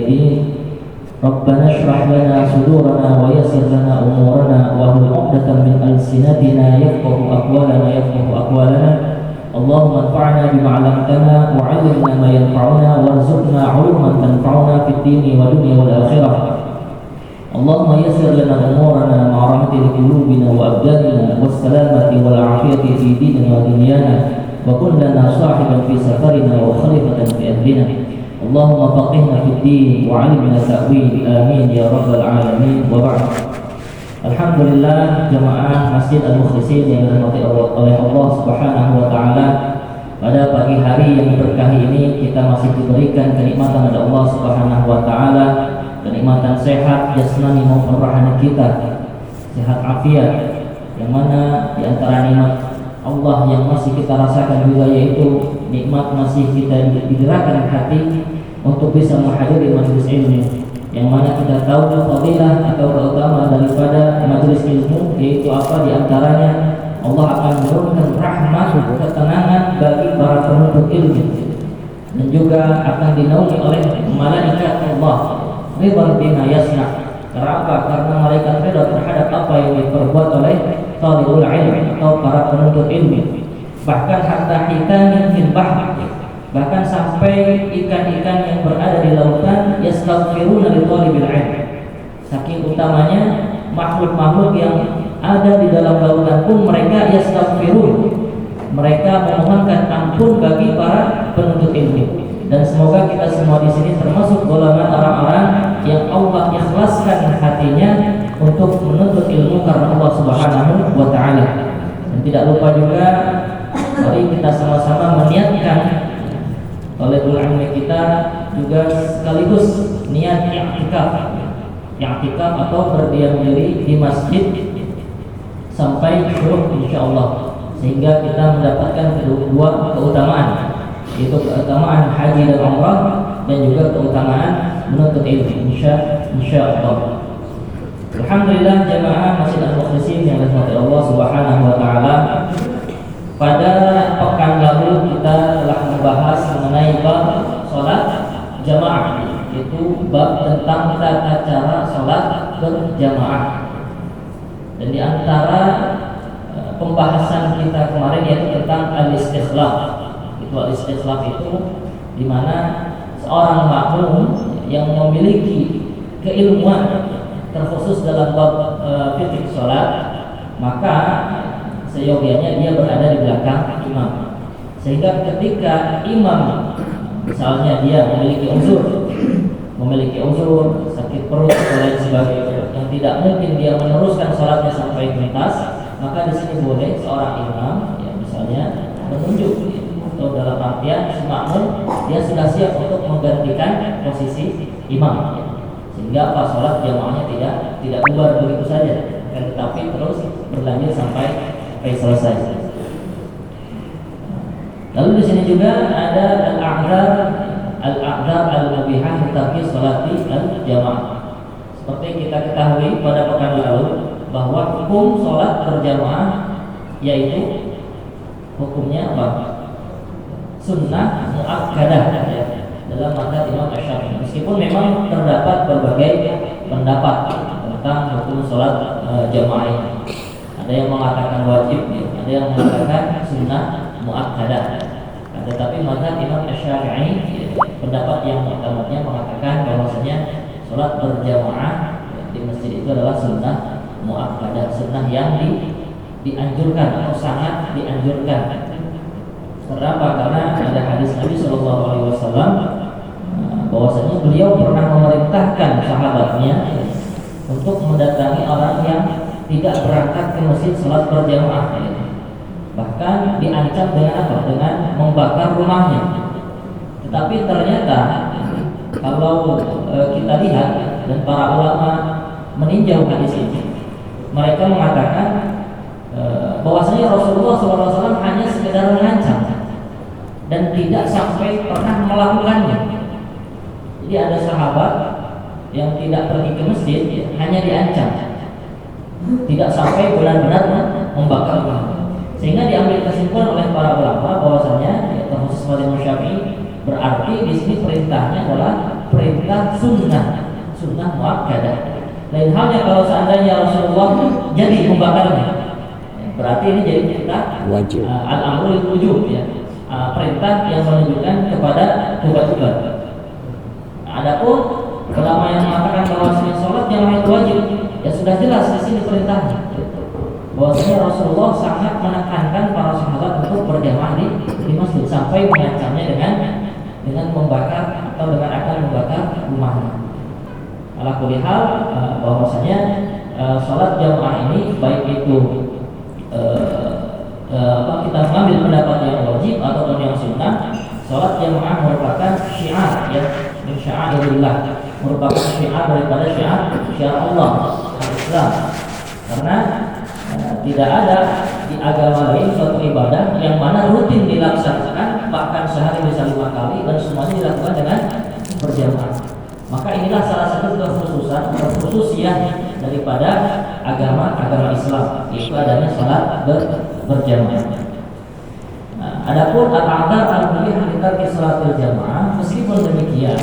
الدين ربنا اشرح لنا صدورنا ويسر لنا أمورنا واحلل عقدة من ألسنتنا يفقه أقوالنا اللهم انفعنا بما علمتنا وعلمنا ما ينفعنا وارزقنا علما تنفعنا في الدين والدنيا والآخرة اللهم يسر لنا أمورنا مع راحة لقلوبنا وأبداننا والسلامة والعافية في ديننا ودنيانا وكن لنا صاحبا في سفرنا وخليفة في أهلنا اللهم فقهنا في الدين وعلمنا تأويل آمين يا رب العالمين وبعد. Alhamdulillah jemaah Masjid Al-Mukhlisin yang dirahmati oleh Allah Subhanahu wa taala, pada pagi hari yang berkahi ini kita masih diberikan kenikmatan dari Allah Subhanahu wa taala, kenikmatan sehat jasmani maupun rohani kita, sehat afiat, yang mana di antara nikmat Allah yang masih kita rasakan juga yaitu nikmat masih kita digerakkan hati untuk bisa menghadiri majelis ilmu, yang mana kita tahu fadilah atau keutamaan daripada majelis ilmu yaitu apa di antaranya Allah akan menurunkan rahmat ketenangan bagi para penuntut ilmu dan juga akan dinaungi oleh malaikat Allah ridwan bima yasna. Kenapa? Karena malaikat ridha terhadap apa yang diperbuat oleh talibul ilmi atau para penuntut ilmu. Bahkan hatta hitanin fil bahr, bahkan sampai ikan-ikan yang berada di lautan yastaghfiruna li talibil ilm. Saking utamanya makhluk-makhluk yang ada di dalam lautan pun mereka yastaghfirun, mereka memohonkan ampun bagi para penuntut ilmu. Dan semoga kita semua di sini termasuk golongan orang-orang yang Allah ikhlaskan hatinya untuk menuntut ilmu karena Allah Subhanahu wa taala. Dan tidak lupa juga mari kita sama-sama meniatkan oleh ulama kita juga sekaligus niat i'tikaf atau berdiam diri di masjid sampai syuruk insyaallah, sehingga kita mendapatkan kedua keutamaan, yaitu keutamaan haji dan umrah dan juga keutamaan menuntut ilmu insyaallah. Alhamdulillah jemaah Masjid Al-Mukhlisin yang dirahmati Allah Subhanahu wa taala, pada pekan lalu kita telah membahas mengenai bab salat jamaah, yaitu bab tentang tata cara salat berjamaah. Dan di antara pembahasan kita kemarin yaitu tentang al-istikhlaf. Al-istikhlaf itu di mana seorang makmum yang memiliki keilmuan terkhusus dalam bab fikih salat, maka seyogianya dia berada di belakang imam, sehingga ketika imam misalnya dia memiliki uzur sakit perut dan lain sebagainya yang tidak mungkin dia meneruskan salatnya sampai tuntas, maka di sini boleh seorang imam ya misalnya menunjuk atau dalam artian si makmum dia sudah siap untuk menggantikan posisi imam ya. Sehingga pas salat jamaahnya tidak bubar begitu saja, tetapi terus berlanjut sampai selesai. Lalu di sini juga ada al-a'dzar al-mubihah litarki salati al-jamaah. Seperti kita ketahui pada pekan lalu bahwa hukum salat berjamaah yaitu hukumnya apa? Sunnah muakkadah ya, dalam mazhab Imam Asy-Syafi'i. Meskipun memang terdapat berbagai pendapat tentang hukum salat jamaah ini. Ada yang mengatakan wajib, ada yang mengatakan sunnah muakkadah. Tetapi mazhab Imam Asy-Syafi'i pendapat yang utamanya mengatakan bahwasanya salat berjamaah di masjid itu adalah sunnah muakkadah, sunnah yang dianjurkan atau sangat dianjurkan. Kenapa? Karena ada hadis Nabi Shallallahu Alaihi Wasallam bahwasanya beliau pernah memerintahkan sahabatnya untuk mendatangi orang yang tidak berangkat ke masjid salat berjamaah, bahkan diancam dengan apa? Dengan membakar rumahnya. Tetapi ternyata kalau kita lihat dan para ulama meninjau hadis ini, mereka mengatakan bahwasanya Rasulullah SAW hanya sekedar mengancam dan tidak sampai pernah melakukannya. Jadi ada sahabat yang tidak pergi ke masjid hanya diancam, tidak sampai benar-benar membakar rumah. Sehingga diambil kesimpulan oleh para ulama bahwasanya terkhusus mazhab Syafi'i berarti di sini perintahnya adalah perintah sunnah muakkadah. Lain halnya kalau seandainya Rasulullah jadi membakarnya, berarti ini jadi perintah wajib, al-amrul wujub ya, perintah yang menunjukkan kepada kewajiban. Adapun ulama yang mengatakan bahwa sholat yang itu wajib, ya sudah jelas di sini perintahnya. Bahwasanya Rasulullah sangat menekankan para sahabat untuk berjamaah di masjid sampai mengancamnya dengan membakar atau dengan akan membakar rumahnya. Ala kulli hal, bahwasanya sholat jamaah ini baik itu kita mengambil pendapat yang wajib ataupun yang sunnah, sholat jamaah merupakan syiar ya, min sya'airillah, merupakan syiar daripada syiar Allah Islam. Karena tidak ada di agama lain suatu ibadah yang mana rutin dilaksanakan bahkan sehari bisa 5 kali dan semuanya dilakukan dengan berjamaah. Maka inilah salah satu kekhususian daripada agama Islam, yaitu adanya salat berjamaah. Adapun al-a'dzar al-mubihah li tarki salatil jamaah, meskipun demikian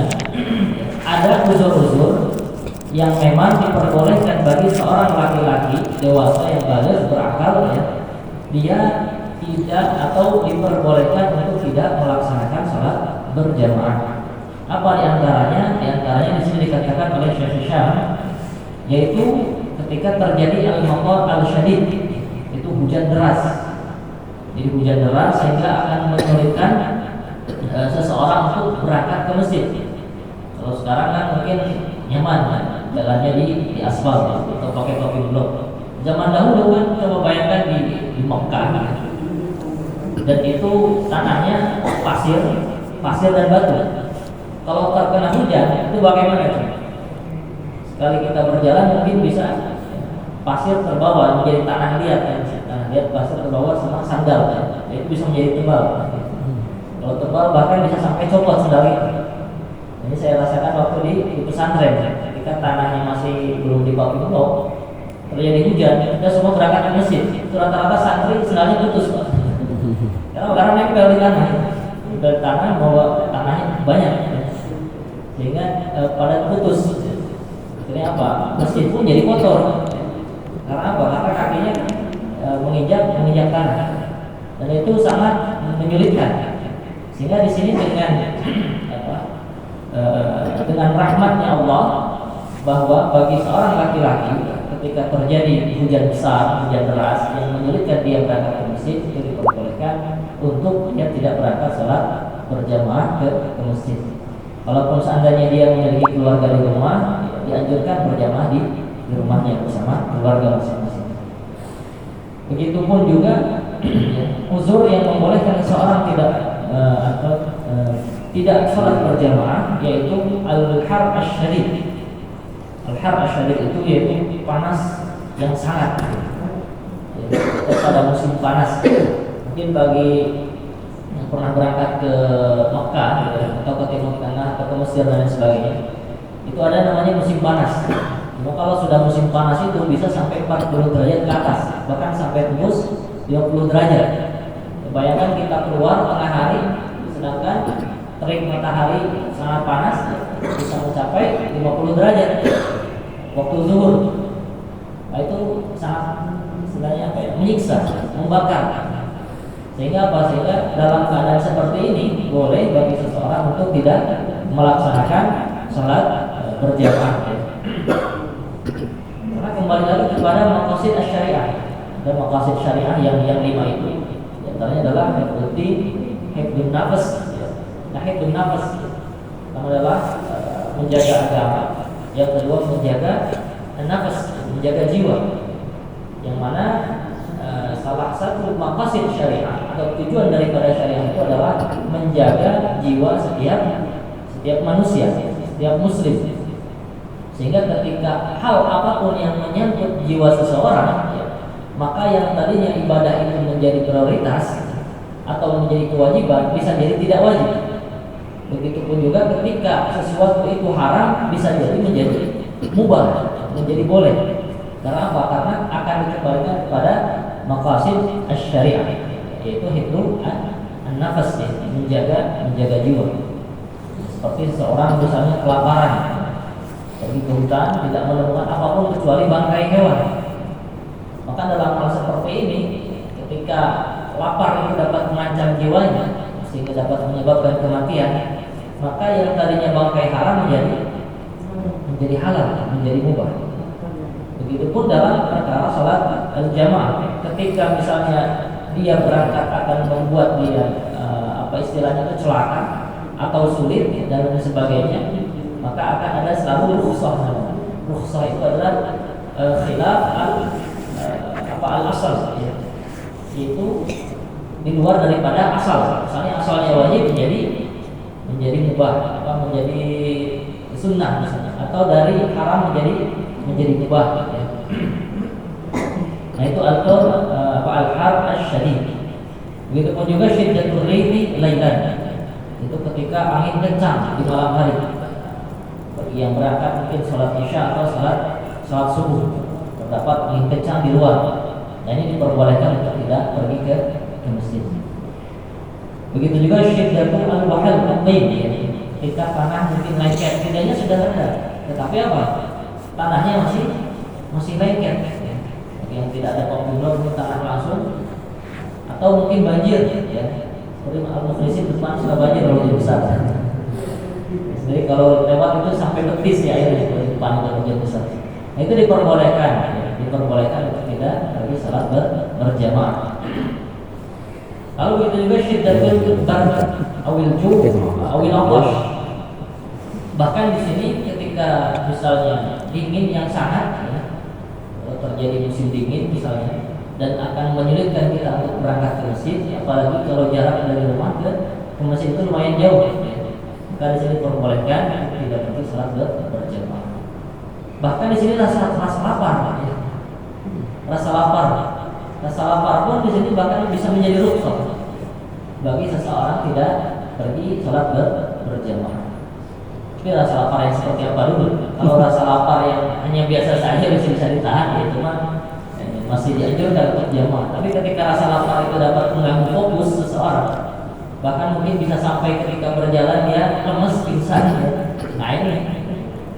ada uzur-uzur yang memang diperbolehkan bagi seorang laki-laki dewasa yang baligh berakal ya, dia tidak atau diperbolehkan untuk tidak melaksanakan salat berjamaah. Apa diantaranya? Diantaranya di sini dikatakan oleh Syekh Syam, yaitu ketika terjadi al-matar al-syadid, itu hujan deras. Jadi hujan deras sehingga akan menyulitkan seseorang untuk berangkat ke masjid. Kalau sekarang kan mungkin nyaman kan, jalannya di aspal ya, atau pakai topi blok. Zaman dahulu kan coba bayangkan di Mekah dan itu tanahnya pasir dan batu. Kalau terkena hujan itu bagaimana? Sekali kita berjalan mungkin bisa pasir terbawa menjadi tanah liat ya. Tanah liat pasir terbawa sama sandal ya. Itu bisa menjadi tebal. Kalau tebal bahkan bisa sampai copot sandal itu. Ini saya rasakan waktu di pesantren ya. Ketika tanahnya masih belum dipakai blok, terjadi hujan, kita semua berangkat ke masjid. Itu rata-rata santri sandalnya putus Pak. Karena nempel di tanah. Dari tanah bawa tanahnya banyak. Sehingga pada putus. Akhirnya apa? Masjid pun jadi kotor. Karena apa? Karena kakinya menginjak tanah, dan itu sangat menyulitkan. Sehingga di sini dengan rahmatnya Allah, bahwa bagi seorang laki-laki ketika terjadi hujan besar, hujan deras yang menyulitkan dia berangkat ke masjid, itu diperbolehkan untuk dia tidak berangkat sholat berjamaah ke masjid. Walaupun seandainya dia memiliki keluarga di rumah, dianjurkan berjamaah di rumahnya bersama keluarga masing-masing. Begitupun juga uzur yang membolehkan seorang tidak sholat berjamaah, yaitu al-har asyadid. Al-har asyadid itu yaitu panas yang sangat. Pada musim panas, mungkin bagi yang pernah berangkat ke Mekah atau ke Timur Tengah atau ke Mesir dan sebagainya, itu ada namanya musim panas. Kalau sudah musim panas itu bisa sampai 40 derajat ke atas, bahkan sampai tembus 20 derajat. Bayangkan kita keluar tengah hari, sedangkan terik matahari sangat panas, bisa mencapai 50 derajat waktu zuhur. Nah, itu sangat sebenarnya menyiksa, membakar. Sehingga dalam keadaan seperti ini boleh bagi seseorang untuk tidak melaksanakan sholat berjamaah. Karena kembali lagi kepada maqasid syariah. Ada maqasid syariah yang 5 itu. Di antaranya adalah hifdzun nafas. Nah, hifdzun nafas adalah menjaga agama. Yang kedua menjaga nafas, menjaga jiwa. Yang mana salah satu maqasid syariah atau tujuan daripada syariah itu adalah menjaga jiwa setiap manusia, setiap muslim. Sehingga ketika hal apapun yang menyangkut jiwa seseorang, maka yang tadinya ibadah itu menjadi prioritas atau menjadi kewajiban bisa jadi tidak wajib. Begitupun juga ketika sesuatu itu haram bisa jadi menjadi mubah, menjadi boleh. Karena apa? Karena akan dikembalikan kepada maqasid syariah, yaitu hifdzun an-nafas, menjaga jiwa. Seperti seseorang misalnya kelaparan, pergi ke hutan tidak menemukan apapun kecuali bangkai hewan. Maka dalam hal seperti ini, ketika lapar itu dapat mengancam jiwanya sehingga dapat menyebabkan kematian, maka yang tadinya bangkai haram menjadi halal, menjadi mubah. Begitupun dalam perkara salat al-jamaah, ketika misalnya dia berangkat akan membuat dia istilahnya itu celaka atau sulit dan sebagainya, maka akan ada selalu rukhsah. Rukhsah itu adalah khilaf al-asal, itu di luar daripada asal. Misalnya asalnya wajib menjadi mubah, menjadi sunnah misalnya, atau dari haram menjadi mubah. Nah itu al-har asy-syadid. Begitupun juga syiddatul rihi lailan, itu ketika angin kencang di malam hari. Bagi yang berangkat mungkin sholat isya atau sholat subuh, terdapat angin kencang di luar. Nah ini diperbolehkan untuk tidak pergi ke masjid. Begitu juga syiddatul al-wahal al-qaim, ketika tanah mungkin lengket, tidaknya sudah ada, tetapi apa? Tanahnya masih lengket. Bagi yang tidak ada kombinor tanah langsung, atau mungkin banjir, seperti Al-Mukhlisin depan sudah banjir kalau hujan besar. Jadi kalau lewat itu sampai betis airnya kalau di depan kalau hujan besar. Nah itu diperbolehkan untuk tidak pergi salat berjamaah. Lalu begitu juga syiddatul barq awil ju' awil atash. Bahkan di sini ketika misalnya dingin yang sangat, terjadi musim dingin misalnya, dan akan menyulitkan kita untuk berangkat ke masjid, apalagi kalau jarak dari rumah ke masjid itu lumayan jauh. Maka di sini diperbolehkan tidak pergi salat berjamaah. Bahkan di sini rasa lapar, rasa lapar pun di sini bahkan bisa menjadi rukhsah bagi seseorang tidak pergi salat berjamaah. Tapi rasa lapar yang seperti apa dulu? Kalau rasa lapar yang hanya biasa saja bisa ditahan, itu mah masih dianjurkan untuk jamaah. Tapi ketika rasa lapar itu dapat mengganggu fokus seseorang, bahkan mungkin bisa sampai ketika berjalan dia lemes, pingsan. Nah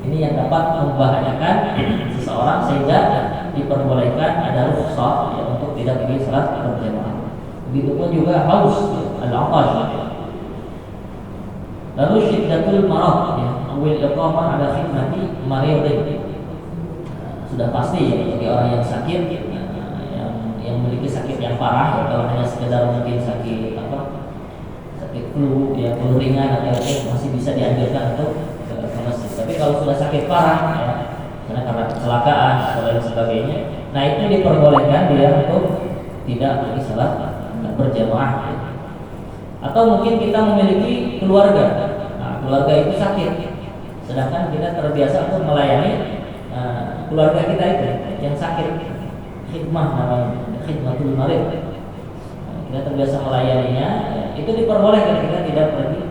ini yang dapat membahayakan seseorang sehingga diperbolehkan ada rukhsah untuk tidak pergi salat berjamaah. Begitupun juga haus, al-atash. Lalu syiddatul marad, awil iqamah ala khidmati maridin. Sudah pasti bagi orang yang sakit, yang memiliki sakit yang parah, kalau hanya sekedar mungkin sakit flu, flu ringan atau masih bisa dianjurkan untuk ke masjid. Tapi kalau sudah sakit parah, karena kecelakaan atau lain sebagainya, nah itu diperbolehkan dia untuk tidak pergi salat berjamaah. Atau mungkin kita memiliki keluarga, keluarga itu sakit, sedangkan kita terbiasa untuk melayani keluarga kita itu yang sakit, khidmah namanya, khidmatul marid. Kita terbiasa melayaninya, itu diperbolehkan kita tidak pergi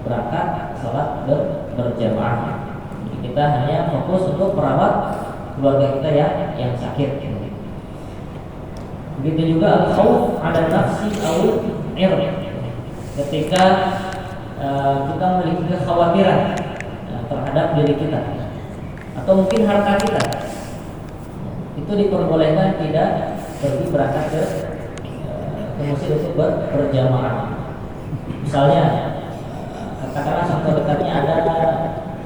berangkat salat berjamaah. Jadi kita hanya fokus untuk merawat keluarga kita yang sakit. Begitu juga al-khauf 'ala nafsi aw ird. Ketika kita memiliki kekhawatiran terhadap diri kita atau mungkin harta kita, itu diperbolehkan tidak pergi berangkat ke masjid untuk berjamaah. Misalnya katakanlah contoh dekatnya ada,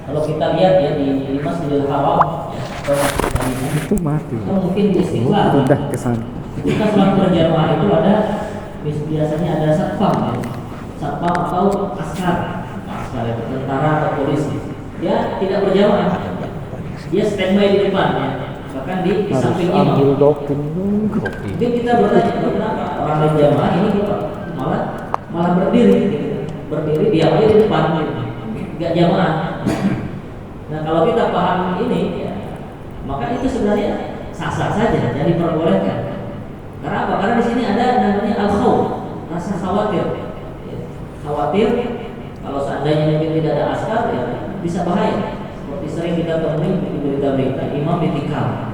kalau kita lihat di Masjidil Haram atau itu mati. Atau mungkin di Istiqlal. Udah kesana. Ketika sholat berjamaah itu ada biasanya ada satpam atau askar itu tentara atau polisi. Dia tidak berjamaah, dia standby di depan, bahkan di samping imam. Jadi kita bertanya kenapa orang berjamaah ini malah berdiri diam aja di depan, nggak jamaah. Nah kalau kita paham ini, maka itu sebenarnya sah-sah saja, jadi diperbolehkan. Karena apa? Karena di sini ada namanya al-khauf, rasa khawatir. Khawatir kalau seandainya mungkin tidak ada askar, bisa bahaya. Seperti sering kita temui di berita-berita, imam ditikam,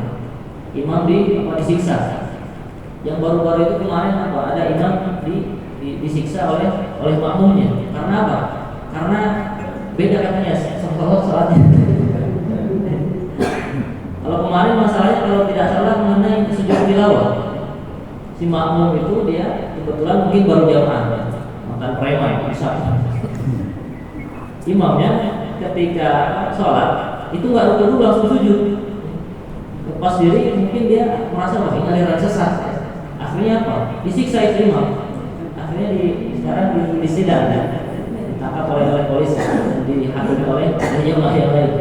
imam disiksa. Yang baru-baru itu kemarin ada imam disiksa oleh makmumnya. Karena apa? Karena beda katanya sholatnya. Kalau kemarin masalahnya kalau tidak salah mengenai sujud tilawah, si makmum itu dia kebetulan mungkin baru jamaah, makan preman bisa. Imamnya ketika sholat itu nggak ruku dulu langsung sujud, lepas diri mungkin dia merasa masih aliran sesat. Akhirnya apa? Disiksa itu imam. Akhirnya sekarang disidang, ditangkap oleh polisi dan dihakimi oleh jamaah yang lain.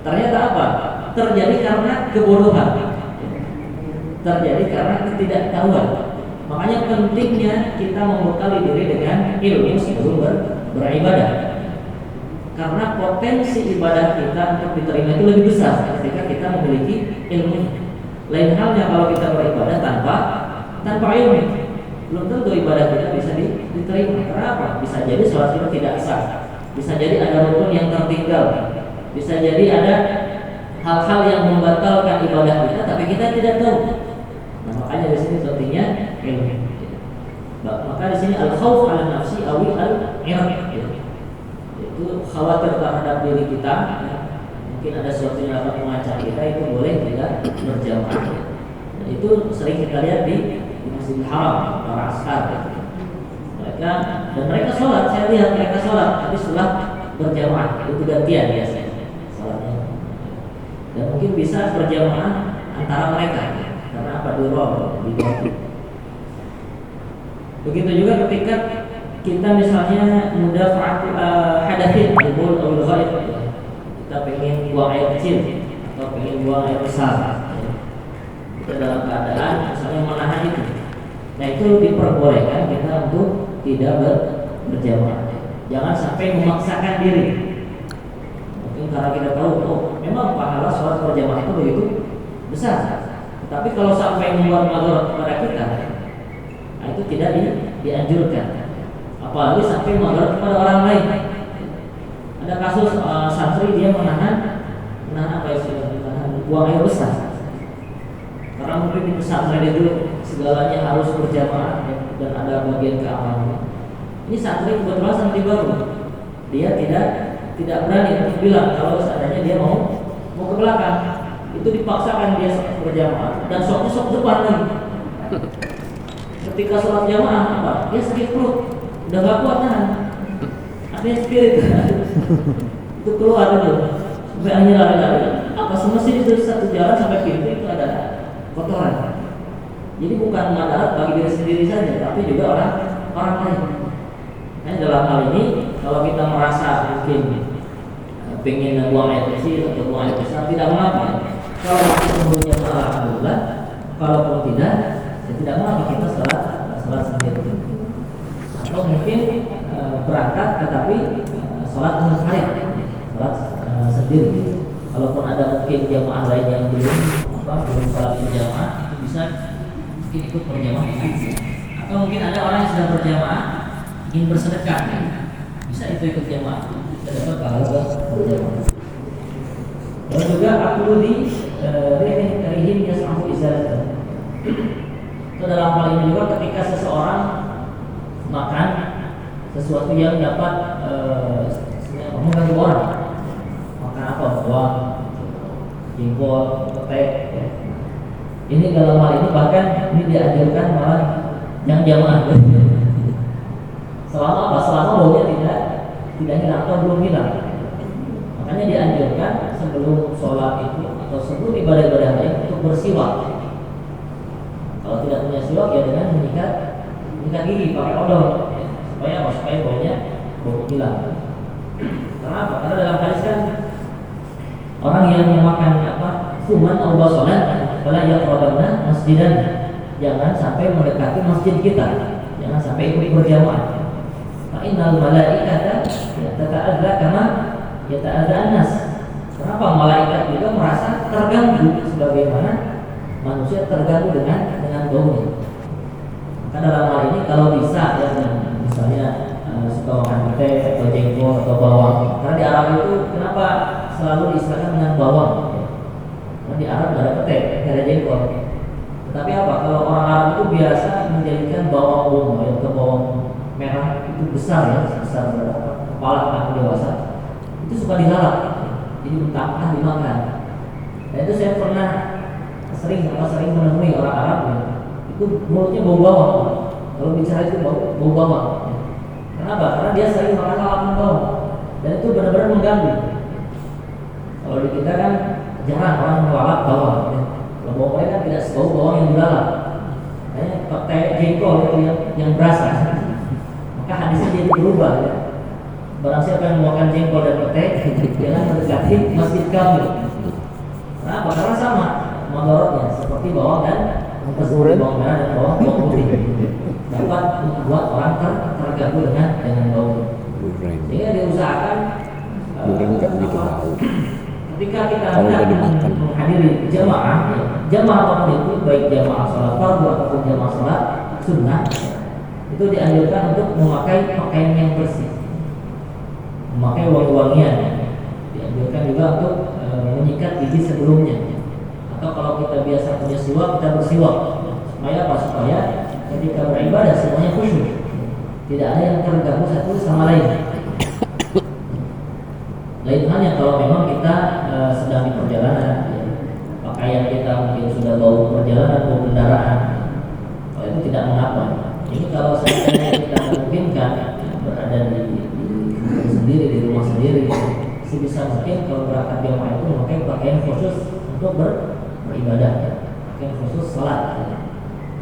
Ternyata apa? Terjadi karena kebodohan, terjadi karena ketidaktahuan. Makanya pentingnya kita membekali diri dengan ilmu sebelum beribadah. Karena potensi ibadah kita untuk diterima itu lebih besar ketika kita memiliki ilmu. Lain halnya kalau kita beribadah tanpa ilmu, belum tentu ibadah kita bisa diterima. Kenapa? Bisa jadi sholat kita tidak sah, bisa jadi ada rukun yang tertinggal, bisa jadi ada hal-hal yang membatalkan ibadah kita, tapi kita tidak tahu. Nah, makanya di sini pentingnya ilmu. Maka di sini al-khauf 'ala nafsi awi al-irad, itu khawatir terhadap diri kita. Mungkin ada sesuatu yang dapat mengancam kita, itu boleh tidak berjamaah. Dan itu sering kita lihat di Masjidil Haram, para ashab. Mereka sholat, saya lihat mereka sholat, tapi setelah berjamaah itu gantian biasanya sholatnya. Dan mungkin bisa berjamaah antara mereka karena apa, diganti. Begitu juga ketika kita misalnya mudafa'at hadatsin al-baul atau al-ghaib, kita pengen buang air kecil atau pengen buang air besar, kita dalam keadaan misalnya menahan itu. Nah, itu diperbolehkan kita untuk tidak berjamaah. Jangan sampai memaksakan diri. Karena kita tahu, memang pahala sholat berjamaah itu begitu besar. Tapi kalau sampai membuat madarat kepada kita, nah itu tidak dianjurkan. Apalagi sampai madarat kepada orang lain. Ada kasus santri dia menahan apa istilahnya, menahan buang air besar. Karena mungkin di pesantren itu segalanya harus berjamaah dan ada bagian keamanan. Ini santri kebetulan santri baru, dia tidak berani untuk bilang kalau seandainya dia mau ke belakang, itu dipaksakan dia berjamaah dan sok depan lagi. Ketika sholat jamaah apa? Dia sakit perut, udah gak kuat nahan. Artinya spirit itu keluar dulu sampai akhirnya lari-lari. Apa semestinya itu satu jalan sampai pintu itu ada kotoran. Jadi bukan madarat bagi diri sendiri saja, tapi juga orang lain. Nah, dalam hal ini kalau kita merasa mungkin pengen buang air kecil atau buang air besar, tidak mengapa. Kalau sesungguhnya alhamdulillah, kalaupun tidak, ya tidak mengapa kita sholat sendiri. Atau mungkin berangkat tetapi sholat munfarid, sholat sendiri. Kalaupun ada mungkin jamaah lain yang belum sholat berjamaah, itu bisa mungkin ikut berjamaah. Atau mungkin ada orang yang sedang berjamaah ingin bersedekah, bisa itu ikut jamaah. Dapat pahala berjamaah. Dan juga aku di rihin yas'ahu izalatan. Itu dalam hal ini juga ketika seseorang makan sesuatu yang dapat mengganggu orang, makan apa, buah, jengkol, teh. Ini dalam hal ini bahkan ini dianjurkan malah yang jamaah. Selama apa? Selama baunya tidak hilang atau belum hilang. Makanya dianjurkan sebelum sholat itu atau sebelum ibadah-ibadah lain untuk bersiwak. Kalau tidak punya siwak ya dengan menyikat gigi pakai odol supaya baunya hilang. Kenapa? Karena dalam hadis kan orang yang memakan fuman atau basolan fala yaqrabanna masjidan, jangan sampai mendekati masjid kita, jangan sampai ikut berjamaah. Innal malaikata tata'adza kama yata'adza an-nas. Kenapa? Malaikat juga merasa terganggu sebagaimana manusia terganggu dengan baunya. Maka dalam hal ini kalau bisa ya, misalnya suka makan teh atau jengkol atau bawang. Karena di Arab itu kenapa selalu diistilahkan dengan bawang? Karena di Arab nggak ada pete, nggak ada jengkol. Tetapi apa? Kalau orang Arab itu biasa menjadikan bawang bombay atau bawang merah itu besar ya, besar kepala anak dewasa. itu suka dilalap, jadi mentah-mentah dimakan. Dan itu saya pernah sering menemui orang Arab ya, itu mulutnya bau bawang. Kalau bicara itu bau bawang. Ya. Kenapa? Karena dia sering makan lalapan bawang dan itu benar-benar mengganggu. Kalau di kita kan jarang orang melalap bawang. Ya. Kalau bawang mereka tidak sebau bawang yang dilalap. Kayaknya pakai jengkol itu yang berasa. Maka hadisnya jadi berubah ya. Barang siapa yang makan jengkol dan petai jangan mendekati masjid kami. Kenapa? Karena sama mudaratnya seperti bawang dan bawang merah dan bawang putih dapat membuat orang terganggu dengan bau. Sehingga diusahakan nggak begitu bau. Ketika kita menghadiri jamaah apapun itu, baik jamaah sholat fardu ataupun jamaah sholat sunnah, itu dianjurkan untuk memakai pakaian yang bersih, memakai wangi-wangian. Dianjurkan juga untuk menyikat gigi sebelumnya. Atau kalau kita biasa punya siwak, kita bersiwak. Supaya apa? Supaya ketika beribadah semuanya khusyuk, tidak ada yang terganggu satu sama lain. Lain halnya kalau memang kita sedang di perjalanan, ya, pakaian kita mungkin sudah bau perjalanan, bau kendaraan, kalau itu tidak mengapa. Ini kalau seandainya kita memungkinkan berada di sendiri, di rumah sendiri, sebisa mungkin kalau berangkat jamaah itu memakai pakaian khusus untuk beribadah, ya. Pakaian khusus salat. Ya.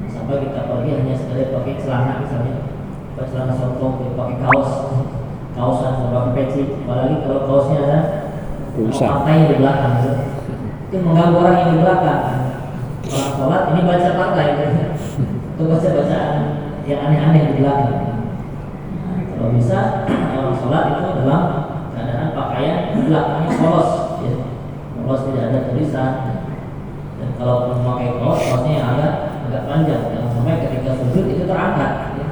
Sampai kita pergi hanya sekadar pakai celana misalnya, pakai celana songkok, pakai kaosan sama peci, apalagi kalau kaosnya ada partai di belakang, itu mengganggu orang yang di belakang. Orang sholat ini baca partai, itu baca bacaan yang aneh-aneh di belakang. Nah, kalau bisa orang sholat itu dalam keadaan pakaian di belakangnya polos, ya. Polos tidak ada tulisan. Dan kalau memakai kaosnya yang agak panjang, jangan sampai ketika sujud itu terangkat, ya.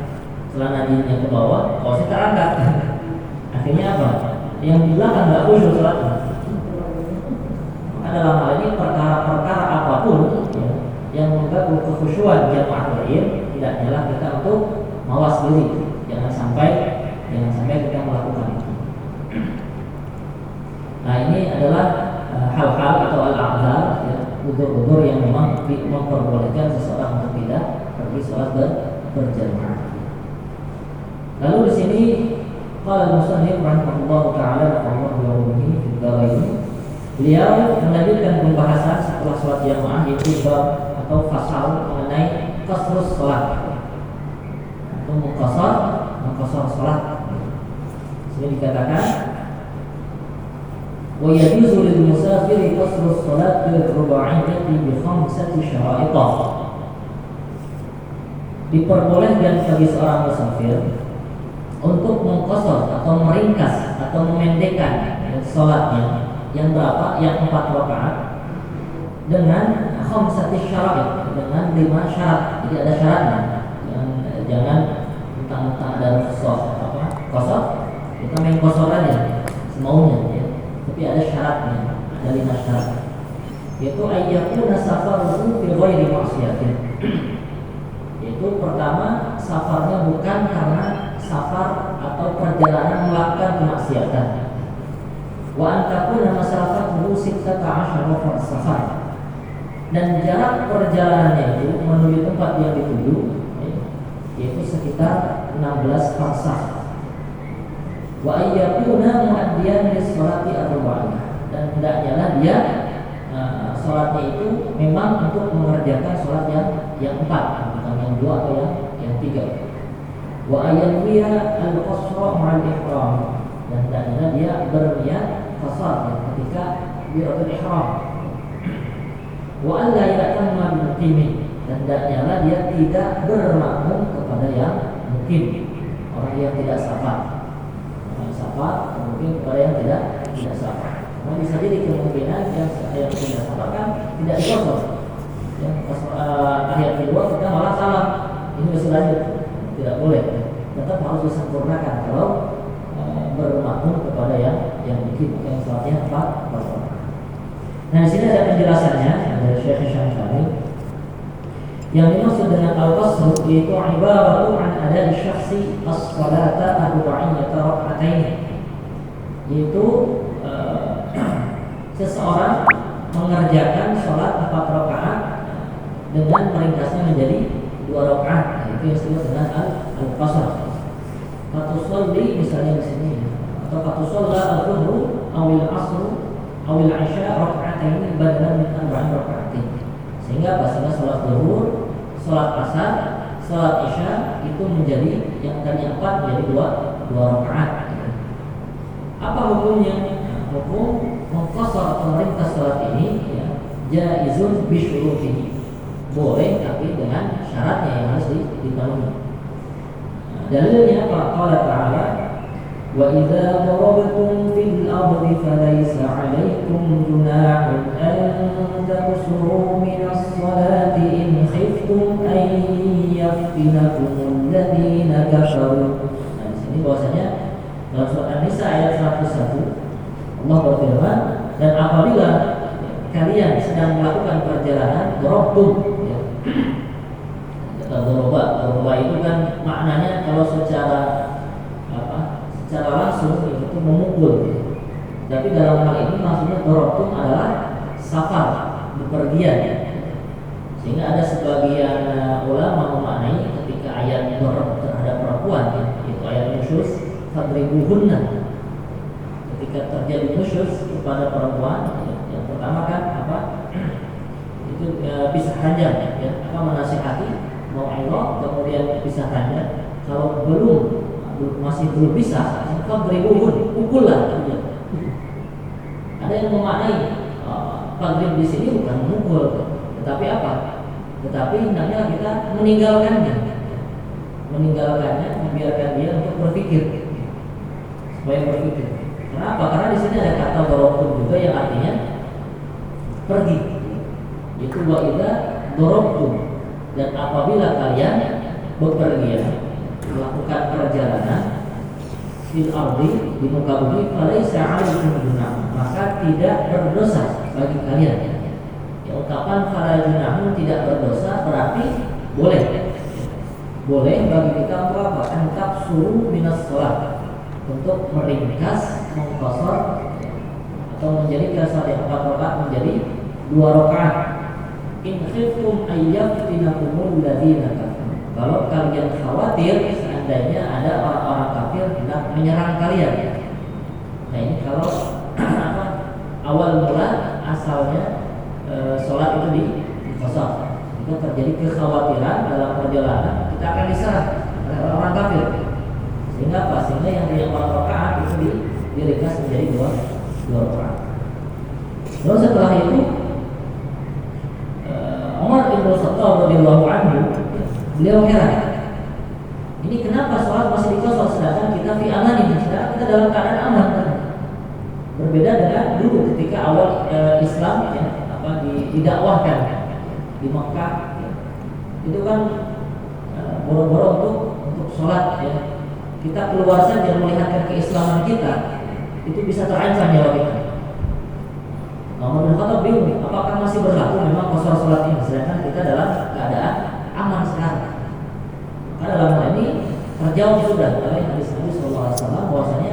Celana jeansnya ke bawah, kaosnya terangkat. Akhirnya apa? Yang di belakang nggak khusyuk sholatnya. Maka dalam hal ini perkara-perkara apapun ya, yang mengganggu kekhusyuan jamaah lain, tidak nyala kita untuk mawas diri. Jangan sampai kita melakukan itu. Nah, ini adalah hal-hal atau al-a'dzar, ya, udzur-udzur yang memang memperbolehkan seseorang untuk tidak pergi sholat berjamaah. Lalu di sini qala al-musannif rahimahullah ta'ala Allah bi'ulumihi fi dzarain. Beliau melanjutkan pembahasan setelah sholat jamaah yaitu bab atau fasal mengenai qasrus sholat atau muqassar sholat. Sini dikatakan wa yajuzu lil musafiri qasrus sholat bil ruba'iyyati bi khamsati syara'itah. Diperbolehkan bagi seorang musafir untuk mengqasar atau meringkas atau memendekkan sholatnya yang berapa? Yang 4 rakaat dengan khamsati syara'it, dengan 5 syarat. Jadi ada syaratnya. Jangan mentang-mentang ada qasar kita main qasar aja semaunya, ya. Tapi ada syaratnya, ada 5 syarat. Yaitu ayyakuna safaruhu fi ghairi ma'siyatin. Yaitu pertama, safarnya bukan karena safar atau perjalanan melakukan kemaksiatan. Wa antakuna masafatuhu 16 safar. Dan jarak perjalanannya itu menuju tempat yang dituju, yaitu sekitar 16 farsakh. Wa ayyakuna muaddiyan li sholati arba'ah. Dan hendaknya dia sholatnya itu memang untuk mengerjakan sholat yang 4, bukan yang 2 atau yang 3. Wa ayyadwiya al-qasra ma'al ihram. Dan hendaknya dia berniat qasar ketika biratul ihram. Wa alla ya'tamma bil muqimin. Dan hendaknya dia tidak bermakmum kepada yang mukim, orang yang tidak safar. Mungkin kepada yang tidak safar. Nah, bisa jadi kemungkinan yang tidak safar kan tidak diqasar. Yang tahiyat kedua kita malah salam. Ini masih lanjut. Tidak boleh. Tetap harus disempurnakan kalau bermakmum kepada yang mungkin yang sholatnya 4 rakaat. Nah, di sini ada penjelasannya dari Syekh Syamsani. Yang dimaksud dengan al-qasr yaitu ibaratu an ada syakhsi as-salata arba'iyata rak'atain. Yaitu seseorang mengerjakan sholat 4 rakaat dengan meringkasnya menjadi 2 rakaat, itu yang disebut dengan al-qasar. Fatusolli misalnya di sini, atau fatusolla al-dhuhru awil asru awil isya rakaatain badalan min arba'in rakaatin. Sehingga pastinya sholat zuhur, sholat asar, sholat isya itu menjadi yang tadi 4 menjadi 2 rakaat. Apa hukumnya? Hukum mengqasar atau meringkas sholat ini ya, jaizun bisyurutihi, boleh tapi dengan syaratnya yang harus dipenuhi. Dalilnya apa? Qala ta'ala wa idza darabtum fil ardi falaysa 'alaykum junahun an taqsuru min as-salati in khiftum an yaftinakum alladhina kafaru. Nah, di sini bahwasanya dalam surat An-Nisa ayat 101 Allah berfirman, dan apabila kalian sedang melakukan perjalanan darabtum ya. Doroba itu kan maknanya kalau secara langsung itu memukul. Tapi dalam hal ini maksudnya dorobtum adalah safar, bepergian. Sehingga ada sebagian ulama memaknai ketika ayat dorob terhadap perempuan, itu ayat nusyuz fadribuhunna. Ketika terjadi nusyuz kepada perempuan, yang pertama kan itu pisah ranjang ya, menasihati mau'izah, kemudian pisah ranjang. Kalau masih belum bisa, fadribuhun, pukullah. Ada yang memaknai fadrib di sini bukan memukul, tetapi apa? Tetapi hendaknya kita meninggalkannya, membiarkan dia untuk berpikir, supaya berpikir. Kenapa? Karena di sini ada kata dorobtum juga yang artinya pergi. Itu wa idza dorobtum, dan apabila kalian bepergian melakukan perjalanan fil ardi, di muka bumi, falaysa 'alaikum junahun, maka tidak berdosa bagi kalian. Ya, ungkapan fala junahun, tidak berdosa, berarti boleh bagi kita untuk apa? Antab suruh minas sholat, untuk meringkas, mengqasar atau menjadikan salat yang 4 rakaat menjadi 2 rakaat. In khiftum ayyafinakumul ladzina kafaru, kalau kalian khawatir seandainya ada orang-orang kafir hendak menyerang kalian. Nah, ini kalau awal mula asalnya sholat itu diqasar, itu terjadi kekhawatiran dalam perjalanan kita akan diserang oleh orang kafir, sehingga yang 4 rakaat itu diringkas menjadi 2 rakaat. Lalu setelah itu Umar bin Khattab radhiyallahu anhu, beliau heran, ini kenapa sholat masih dikosor sedangkan kita fi aman ini, sedangkan kita dalam keadaan aman kan? Berbeda dengan dulu ketika awal Islam ya, didakwahkan di Makkah ya. Itu kan boro-boro untuk sholat ya. Kita keluar saja melihatkan keislaman kita, itu bisa terancam nyawa kita. Umar bin Khattab bingung, apakah masih berlaku memang qasar sholat ini sedangkan kita dalam keadaan aman sekarang. Maka dalam hal ini terjawab sudah oleh hadis Nabi sallallahu alaihi wasallam bahwasanya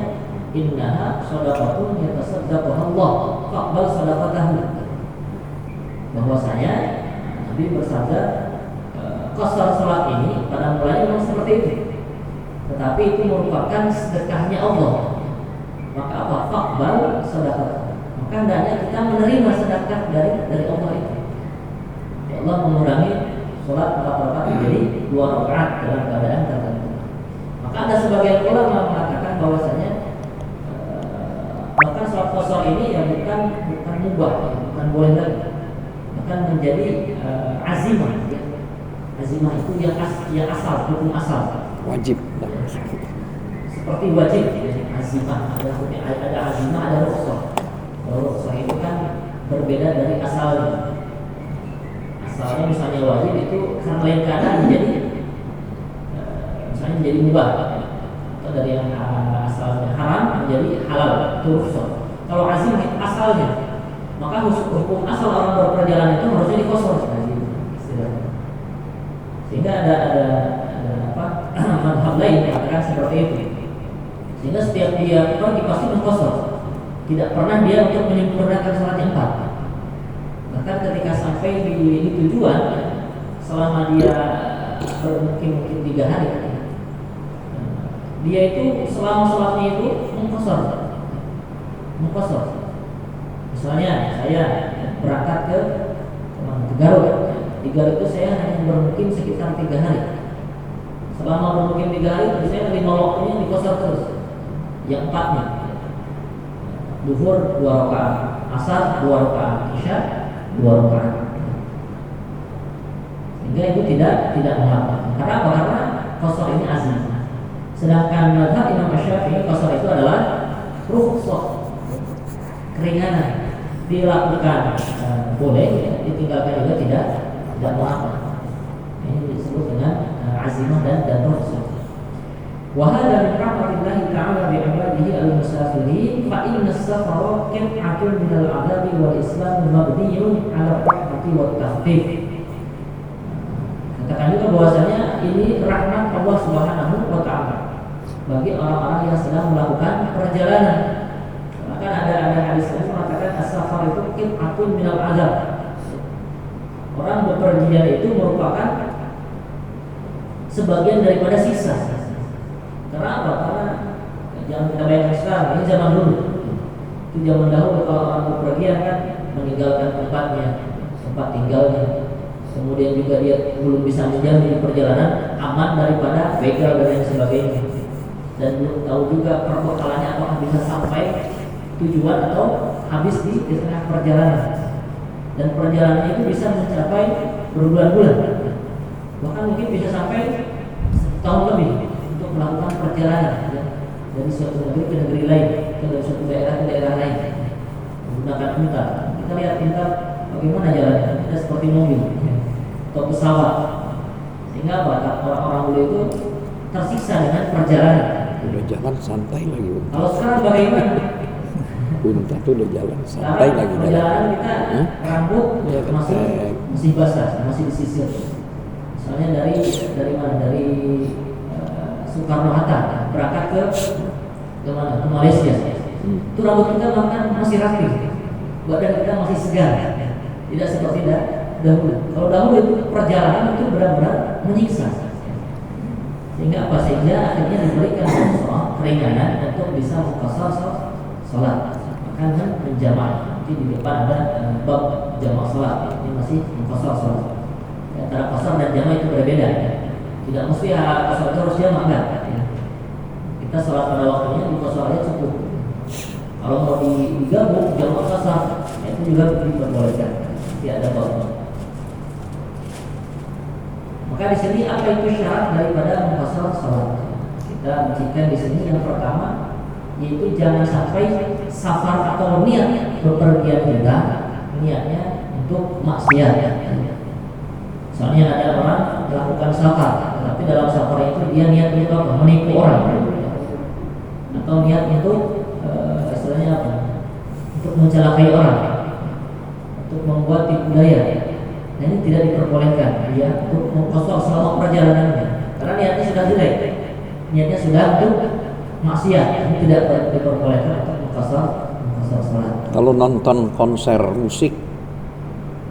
innaha shadaqatun yatasaddaqaha Allah faqbal shadaqatahu. Bahwasanya Nabi bersabda qasar sholat ini pada mulanya memang seperti itu, tetapi itu merupakan sedekahnya Allah. Maka apa? Faqbal shadaqatahu, maka hendaknya kita menerima sedekah dari Allah itu. Ya Allah mengurangi sholat 4 rakaat menjadi 2 rakaat dalam keadaan tertentu. Maka ada sebagian ulama mengatakan bahwasanya bahkan sholat qasar ini ya bukan mubah, bukan boleh lagi, bahkan menjadi azimah ya. Azimah itu yang asal, hukum asal, wajib ya. Seperti wajib ya. Azimah ada azimah, ada rukhsah. Kalau rukhsah itu kan berbeda dari asalnya. Asalnya misalnya wajib itu karena lain keadaan misalnya menjadi mubah, atau dari yang asalnya haram menjadi halal, itu rukhsah. Kalau azimah itu asalnya, maka hukum asal orang berperjalanan itu harusnya dikosor sehingga ada madhab lain yang mengatakan seperti itu, sehingga setiap dia pergi pasti mengkosor. Tidak pernah dia untuk menyempurnakan sholat yang 4. Bahkan ketika sampai di tujuan, selama dia mungkin 3 hari, dia itu selama sholatnya itu mengkosor. Misalnya saya berangkat ke Garut. Di Garut itu saya hanya bermukim sekitar 3 hari. Selama bermukim 3 hari, saya 5 waktunya dikosor terus. Yang 4-nya, Zuhur 2 rakaat, Asar 2 rakaat, Isya 2 rakaat. Sehingga itu tidak mengapa. Karena apa? Karena kosor ini azim. Sedangkan mazhab Imam Syafi'i, kosor itu adalah rukhsah, keringanan, dilakukan boleh, ditinggalkan juga tidak mengapa. Ini disebut dengan azimah dan rukhsah. Wa hadza min rahmatillahi ta'ala bi 'ibadihi al-musafirin fa inna as-safara qit'atun min al-'adabi wal islam mabniyyun 'ala ar-rahmati wat takhfif. Katakan juga bahwasanya ini rahmat Allah Subhanahu wa taala bagi orang-orang yang sedang melakukan perjalanan. Bahkan ada hadis yang mengatakan as-safar itu qit'atun min al-'adab. Orang bepergian itu merupakan sebagian daripada sisa. Karena apa? Karena jangan kita bayangkan sekarang, ini zaman dulu. Itu zaman dahulu kalau orang bepergian kan meninggalkan tempat tinggalnya. Kemudian juga dia belum bisa menjalani perjalanan aman daripada begal dan lain sebagainya. Dan belum tahu juga perbekalannya apakah bisa sampai tujuan atau habis di tengah perjalanan. Dan perjalanan itu bisa mencapai berbulan-bulan. Bahkan mungkin bisa sampai setahun lebih untuk melakukan perjalanan dari suatu negeri ke negeri lain, dari suatu daerah ke daerah lain menggunakan unta. Kita lihat unta bagaimana jalannya, tidak seperti mobil atau pesawat. Sehingga orang-orang dulu itu tersiksa dengan perjalanan. Udah jalan santai lagi unta. Kalau sekarang bagaimana? Unta tuh udah jalan santai lagi perjalanan kita rambut ya, masih basah, masih disisir. Misalnya dari mana? Dari Soekarno Hatta berangkat ke mana? Ke Malaysia. Itu rambut kita bahkan masih rapi, badan kita masih segar, tidak seperti dahulu. Kalau dahulu itu perjalanan itu benar-benar menyiksa. Sehingga apa? Sehingga akhirnya diberikan soal keringanan untuk bisa mengqashar sholat. Bahkan menjamaah. Nanti di depan ada bab jamaah sholat. Ini masih mengqashar sholat. Antara qashar dan jamaah itu berbeda. Tidak mesti qashar itu harus jamaah, enggak. Kita sholat pada waktunya di qashar aja cukup. Kalau mau digabung jamaah qashar, itu juga diperbolehkan. Tidak ada babnya. Maka di sini apa itu syarat daripada mengqashar sholat? Kita bacakan di sini yang pertama, yaitu jangan sampai safar atau niat bepergian kita niatnya untuk maksiat. Soalnya ada orang melakukan safar, tapi dalam safar itu dia niat untuk apa? Menipu orang, atau niat untuk istilahnya apa? Untuk mencelakai orang, untuk membuat tipu daya. Nah, ini tidak diperbolehkan dia untuk mengqashar selama perjalanannya, karena niatnya sudah jelek, niatnya sudah untuk maksiat. Ini tidak diperbolehkan untuk mengqashar salat. Kalau nonton konser musik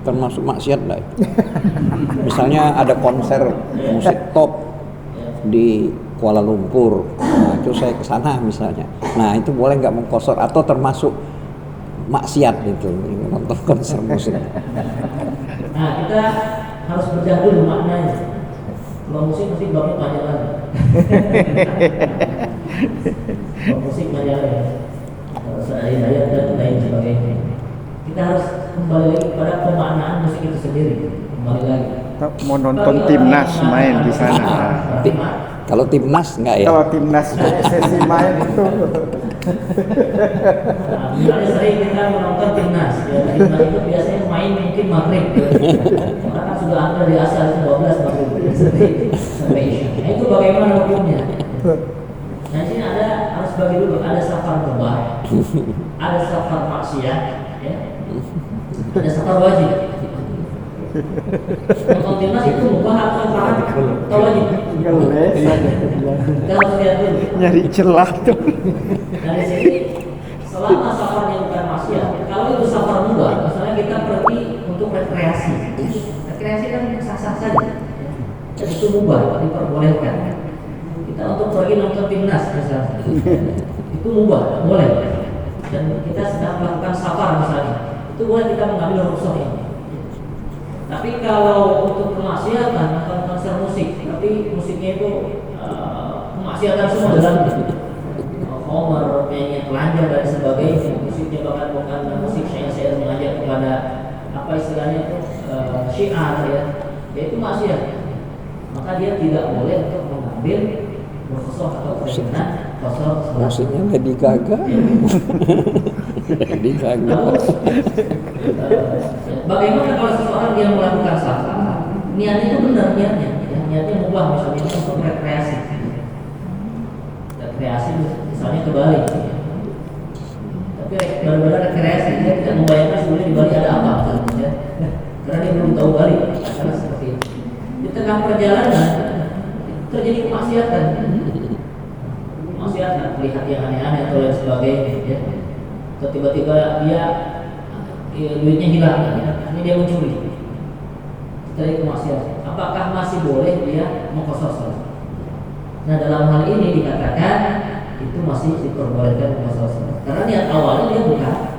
termasuk maksiat enggak? Misalnya ada konser musik top di Kuala Lumpur, nah, itu saya ke sana misalnya. Nah, itu boleh nggak mengqashar atau termasuk maksiat itu nonton konser musik? Nah, kita harus bedah dulu maknanya. Kalau musik mesti babnya panjang lagi. Kalau musik panjang lagi. Terus ada ayat dan lain sebagainya. Kita harus kembali lagi kepada pemaknaan musik itu sendiri. Kembali lagi. Mau nonton timnas main di sana. Kalau timnas enggak ya? Kalau timnas sesi main itu. Nah, misalnya sering kita menonton timnas, ya, timnas itu biasanya main mungkin maghrib, ya. Karena kan sudah ada di asal 12 maghrib sampai isya. Nah, itu bagaimana hukumnya? Nah, di sini harus bagi dulu, ada safar mubah, ada safar maksiat, ya. Ada safar wajib. Nonton timnas itu mubah atau wajib? Kita harus lihat dulu. Nyari celah tuh. Dari sini selama safarnya itu safar mubah, misalnya kita pergi untuk rekreasi. Rekreasi kan sah-sah saja. Dan itu mubah, diperbolehkan. Kita untuk pergi nonton timnas misalnya. Itu mubah, boleh. Dan kita sedang melakukan safar misalnya. Itu boleh kita mengambil rukhsah ini. Tapi kalau untuk kemaksiatan atau konser musik, tapi musiknya itu kemaksiatan semua dalam Homer, penyanyi telanjang dan sebagainya, musiknya bahkan bukan musik syair mengajak kepada apa istilahnya itu syiar ya, yaitu maksiat. Maka dia tidak boleh untuk mengambil rukhsah atau perizinan kosor salat. Musiknya Lady Gaga. Lady Gaga. Bagaimana kalau seseorang dia melakukan safar, niatnya itu benar niatnya, ya, niatnya mubah misalnya untuk rekreasi, misalnya ke Bali, tapi benar-benar rekreasi, dia tidak membayangkan sebenarnya di Bali ada apa, ya. Karena dia belum tahu Bali, karena seperti itu. Di tengah perjalanan terjadi kemaksiatan, melihat yang aneh-aneh atau lain sebagainya, ya. Atau tiba-tiba dia duitnya hilang, ya. Ini dia mencuri, terjadi kemaksiatan. Apakah masih boleh dia mengkosor salat? Nah, dalam hal ini dikatakan itu masih diperbolehkan mengkosor salat. Karena niat awalnya dia bukan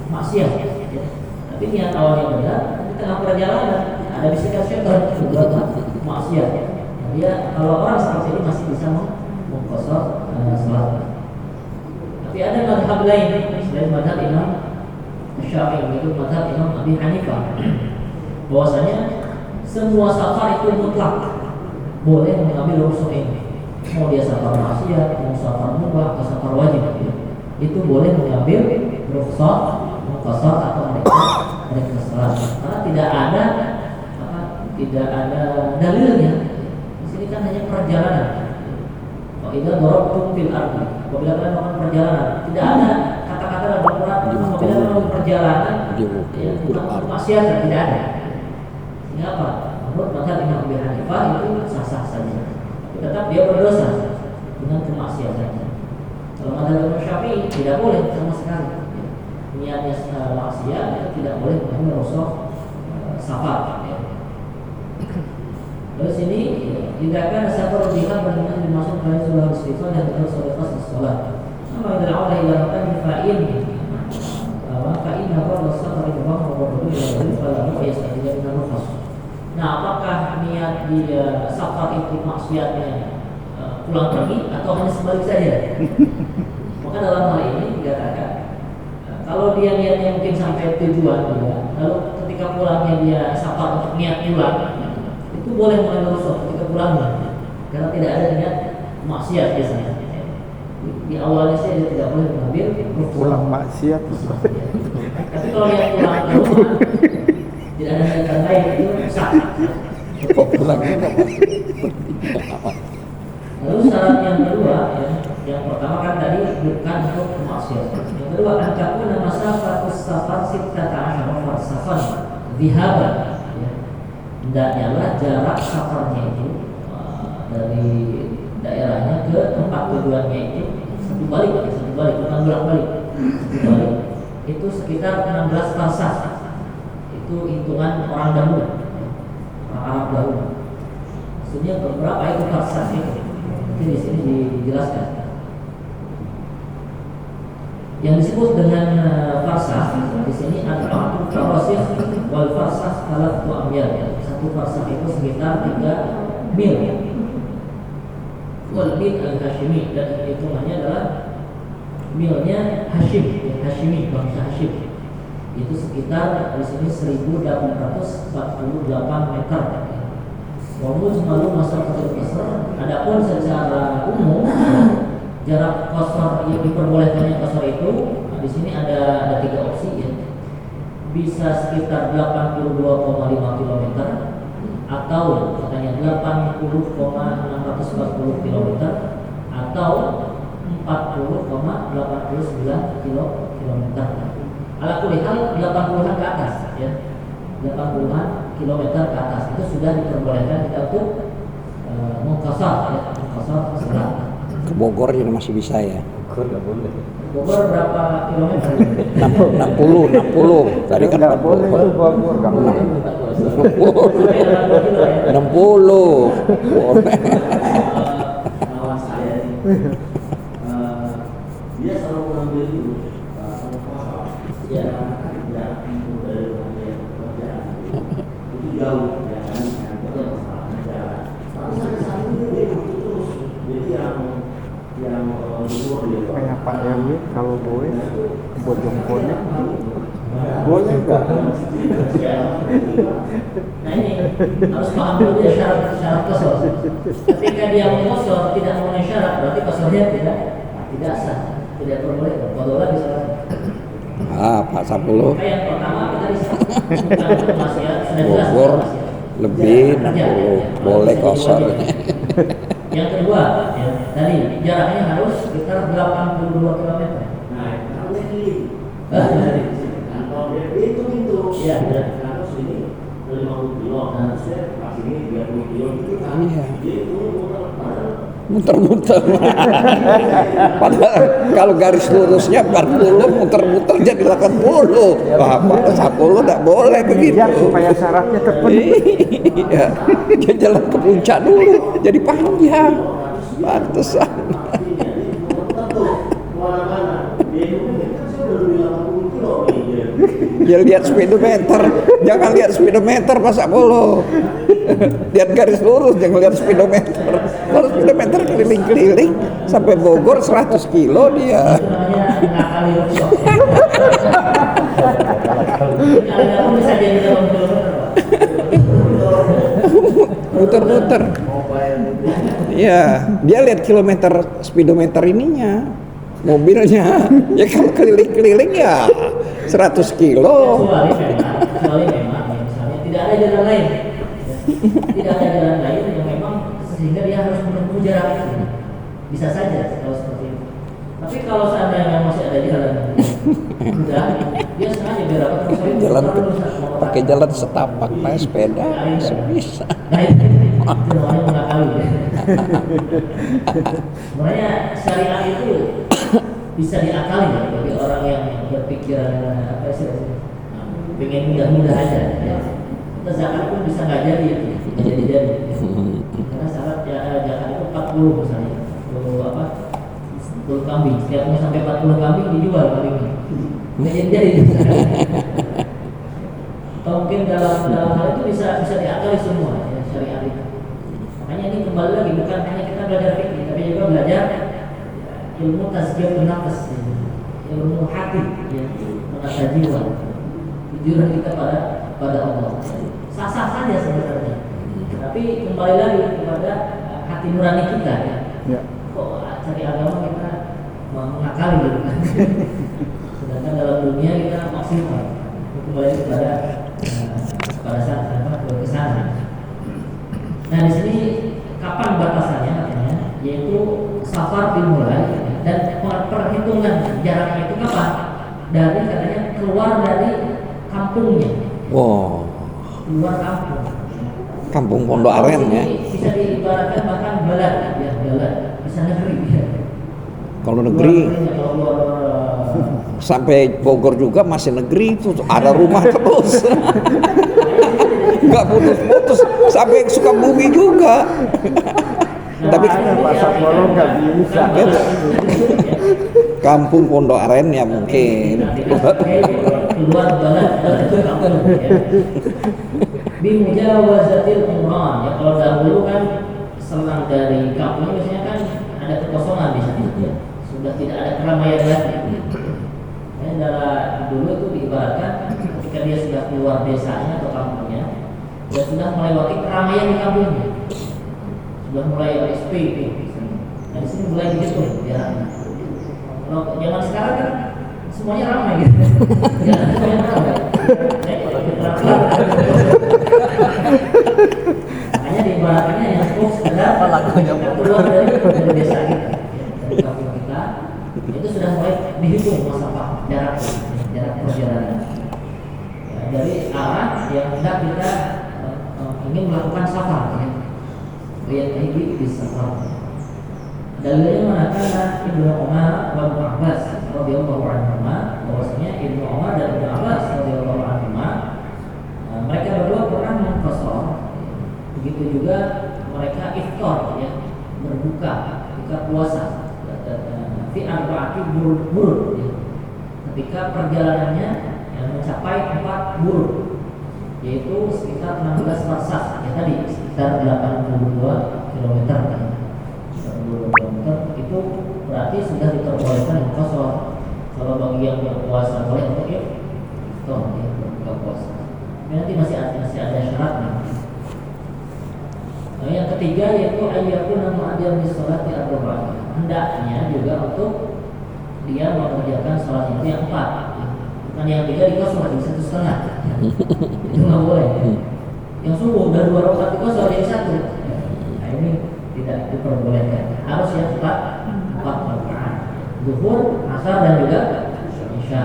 maksiat, ya. Tapi niat awalnya benar. Di tengah perjalanan ada bisikan syaitan juga maksiat. Nah, dia kalau orang seperti ini masih bisa mengkosor salat. Tapi ada mazhab lain selain mazhab Imam Syafi'i, yaitu mazhab Imam Abi Hanifah, bahwasanya semua safar itu mutlak boleh mengambil rukhsah ini. Mau dia safar maksiat, mau safar mubah, atau safar wajib, itu boleh mengambil rukhsah, mengqasar atau mereka salat. Karena tidak ada dalilnya. Di sini kan hanya perjalanan. Wa idza darabtum fil ardi, apabila kalian melakukan perjalanan, tidak ada kata-kata dalam Al-Qur'an apabila melakukan perjalanan tentang maksiat, tidak ada. Ini apa? Menurut mazhab Imam Abi Hanifah itu sah-sah saja. Tetap dia berdosa dengan kemaksiatannya. Kalau mazhab Imam Syafi'i tidak boleh sama sekali. Niatnya maksiat itu tidak boleh mengambil rukhsah safar. Terus ini tidak akan safar jihad benar dimaksud dari surah istighfar dan terus sedekah salat. Nama idza aulah ila makan fa'in maka inna qala safar wa qawlu ila fala yastajib min rukhsah. Nah, apakah niat dia safar itu maksiatnya pulang pergi atau hanya sebalik saja? Maka dalam hal ini dikatakan kalau dia niatnya mungkin sampai tujuan dia, lalu ketika pulangnya dia safar untuk niat pulang, itu boleh mengambil rukhsah ketika pulangnya, karena tidak ada niat maksiat biasanya. Di awalnya saya dia tidak boleh mengambil rukhsah. Pulang maksiat. Tapi kalau dia pulang ke rumah tidak ada niatan lain, itu sah. Lalu syarat yang kedua, ya, yang pertama kan tadi bukan untuk kemaksiatan. Yang kedua kan takuna masafatus safar 16 farsakhan dhahaban. Hendaknya lah jarak safarnya itu dari daerahnya ke tempat tujuannya itu satu balik bukan bolak-balik. Itu sekitar 16 farsakh. Itu hitungan orang dahulu, orang Arab dahulu. Maksudnya berapa itu farsakh itu? Mungkin di sini dijelaskan. Yang disebut dengan farsakh di sini adalah farsakh wal farsakh salat wa amyal. Satu farsakh itu sekitar 3 mil. Wal mil al-Hashimi, dan hitungannya adalah milnya Hashim, Hashimi, bangsa Hashim. Itu sekitar di sini 1848 meter. Walaupun selalu masalah besar. Adapun secara umum jarak qasar yang diperbolehkannya qasar itu di sini ada 3 opsi, ya. Bisa sekitar 82,5 km atau katanya 80,640 km atau 40,89 km. Ala kulli hal 80-an ke atas, ya. 80-an kilometer ke atas itu sudah diperbolehkan kita untuk mengqasar, ya, mengqasar salat. Ke Bogor juga masih bisa ya. Bogor berapa kilometer? 60. Tadi kan Nggak boleh itu Bogor, nggak boleh. 60. Boleh. Kawan saya ini, dia selalu mengambil dulu sama kosong. Dia tidak dari rumah dia kerjaan itu jauh ya kan, itu masalah jalan. Tapi sampai saat ini dia begitu terus. Jadi yang luar dia. Kayak Pak RW kalau boleh Bojongkonek boleh nggak? Nah ini harus paham dulu ya syarat kosor. Ketika dia mau kosor tidak memenuhi syarat, berarti kosornya tidak sah, tidak perbolehkan. Kodola bisa. Pak Sapuluh. Maka yang pertama kita bisa maksiat sudah jelas Bogor maksiat. lebih Kerja, 60. Boleh Harus kosor. diwajibkan. Yang kedua, ya, tadi jaraknya harus sekitar 82 km. Nah, kalau itu ya, harus ini 50 kilo, harusnya pas ini 30 kilo itu kan. Iya. Dia itu Muter-muter. Padahal kalau garis lurusnya 40, muter-muter jadi 80. Pak 10 tidak boleh begitu. Iya, supaya syaratnya terpenuhi. Iya. Dia jalan ke puncak dulu, jadi panjang. Pantesan. Ya lihat speedometer, jangan lihat speedometer Pak Sapolo. Lihat garis lurus, jangan lihat speedometer. Kalau speedometer keliling-keliling sampai Bogor 100 kilo dia. ngakali workshop. Kali-kali bisa jadi 80 kilometer, Pak. Muter-muter. Iya, dia lihat kilometer speedometer ininya, mobilnya. Ya kalau keliling-keliling ya 100 kilo. Kecuali memang ya, misalnya tidak ada jalan lain. Tidak ada jalan lain yang memang sehingga dia harus menempuh jarak itu. Bisa saja kalau seperti itu. Tapi kalau seandainya masih ada jalan, udah dia sengaja biar dapat Jalan pakai jalan setapak, naik sepeda bisa. Nah itu namanya mengakali ya. Sebenarnya syariat itu bisa diakali ya bagi orang yang berpikiran apa istilahnya, pengen mudah-mudah aja ya. Kita zakat pun bisa nggak jadi, karena syarat zakat itu 40 misalnya, 40 kambing, setiap mau sampai 40 kambing dijual kambingnya, nggak jadi. Atau mungkin dalam hal itu bisa diakali semua ya, syariat itu. Makanya ini kembali lagi bukan hanya kita belajar fikih, tapi juga belajar ilmu tazkiyatun nafs, ilmu hati, ya, menata jiwa, tujuan kita pada Allah. Sah-sah saja sebenarnya, tapi kembali lagi kepada hati nurani kita ya. Ya. Kok cari agama kita mengakali gitu kan? Sedangkan dalam dunia kita maksimal. Kembali kepada saat ke sana. Nah di sini kapan batasannya katanya, yaitu safar dimulai dan perhitungan jaraknya itu kapan? Dari katanya keluar dari kampungnya. Wow. Keluar kampung. Kampung Pondok Aren ya. Bisa diibaratkan bahkan balad ya, balad. Bisa negeri ya. Kalau negeri sampai Bogor juga masih negeri itu ada rumah terus. Nggak putus-putus sampai Sukabumi juga. Tapi Pak Sapolo nggak bisa. Kampung Pondok Aren ya mungkin. Keluar balad itu kampung ya. Bimujawazatil umran ya, kalau dahulu kan selang dari kampung biasanya kan ada kekosongan di sana ya. Sudah tidak ada keramaian lagi. Ya, dalam dulu itu diibaratkan ketika dia sudah keluar desanya atau kampungnya, dia sudah melewati keramaian di kampungnya, sudah mulai ada SPP. Nah di sini mulai dihitung jaraknya. Kalau zaman sekarang kan semuanya ramai gitu. Ya, semuanya ramai. Makanya diibaratkannya yang cukup sekedar keluar dari desa kita, dari kampung kita, itu sudah mulai dihitung masalah jarak perjalanan ya, dari arah yang hendak kita ingin melakukan safar ya. Lihat ini di safar. Dalilnya mengatakan Ibnu Umar wa Ibnu Abbas radhiyallahu anhuma, bahwasanya Ibnu Umar dan Ibnu Abbas radhiyallahu anhuma mereka berdua pernah mengqasar. Begitu juga mereka iftar, ya, berbuka ketika puasa fi arba'ati burud, ya. Ketika perjalanannya yang mencapai 4 burud, yaitu sekitar 16 farsakh, ya tadi sekitar 82 km. Itu berarti sudah diperbolehkan qasar. Kalau bagi yang berpuasa boleh untuk iftar, ya, berbuka puasa. Nanti masih ada syaratnya. Nah, yang ketiga yaitu ayyakuna mu'addiyan bis sholati arba'ah. Hendaknya juga untuk dia mengerjakan sholat itu yang 4, ya. Bukan yang 3 dikosor jadi 1,5. Itu nggak boleh. Yang subuh udah 2 rakaat dikosor jadi 1. Nah, ini tidak diperbolehkan. Harus yang 4 rakaat. Zuhur, asar dan juga isya.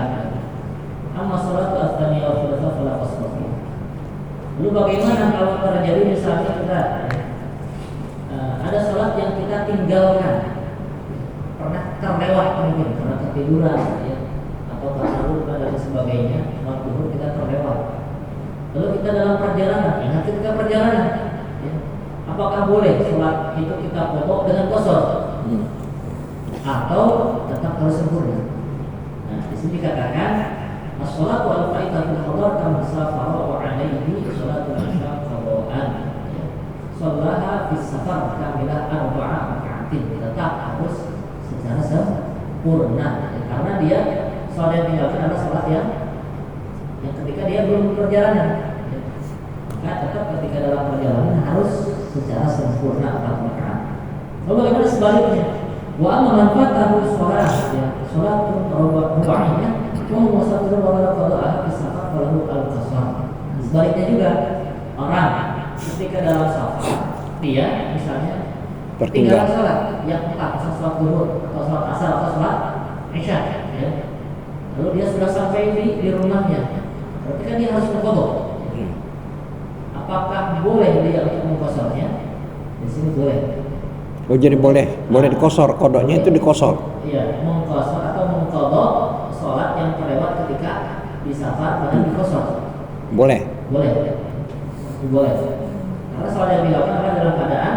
Amma sholatu ats-tsaniyah wa tsalitsa fala qasr. Lalu bagaimana kalau terjadi misalnya kita ada sholat yang kita tinggalkan, pernah terlewat mungkin karena ketiduran, ya, atau karena lupa dan sebagainya, waktu kita terlewat. Lalu kita dalam perjalanan, ingat ketika perjalanan, ya, apakah boleh sholat itu kita potong dengan qasar atau tetap harus sempurna? Nah, di sini dikatakan as-sholatu al-fa'idatul hadar kama safara wa 'alaihi sholatul isya qada'an. Sholaha fis safar kamilah 4 raka'atin, tetap harus secara sempurna, ya, karena dia sholat yang tinggalkan adalah sholat yang ketika dia belum perjalanan, ya. Maka tetap ketika dalam perjalanan harus secara sempurna 4 rakaat. Lalu bagaimana sebaliknya? Wa amma man fatahu sholat, ya, sholatun ruba'iyah wa musafiru wa la qada'a fi safar falahu al-qasar. Sebaliknya juga, orang ketika dalam safar dia misalnya tinggal sholat yang 4, sholat zuhur atau sholat asar atau sholat isya, ya. Lalu dia sudah sampai di rumahnya, berarti kan dia harus mengqadha. Apakah boleh dia untuk mengqasarnya? Di sini boleh. Oh, jadi boleh dikosor, kodoknya itu dikosor. Iya, mengqasar atau mengqadha sholat yang terlewat ketika di safar dan dikosor. Boleh. Karena sholat yang dilakukan adalah dalam keadaan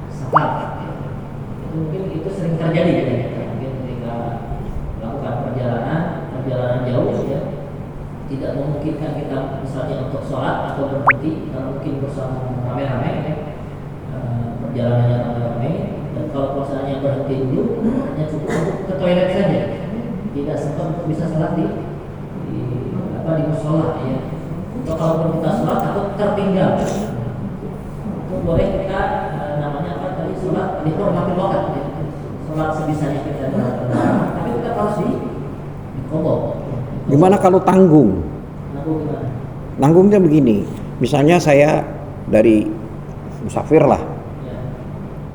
safar. Mungkin itu sering terjadi, ya. Mungkin ketika melakukan perjalanan jauh, ya, tidak memungkinkan kita misalnya untuk sholat atau berhenti, karena mungkin bersama rame-rame, ya. Perjalanannya rame-rame, dan kalau misalnya berhenti dulu hanya cukup untuk ke toilet saja, tidak sempat untuk bisa sholat di musola, ya. Untuk kalau kita sholat atau tertinggal, itu boleh kita namanya apa tadi, sholat di hormatil waqt, ya. Sholat sebisanya kita berapa, tapi kita harus di qadha. Gimana kalau tanggung? Gimana? Nanggungnya begini, misalnya saya dari musafir lah, Ya.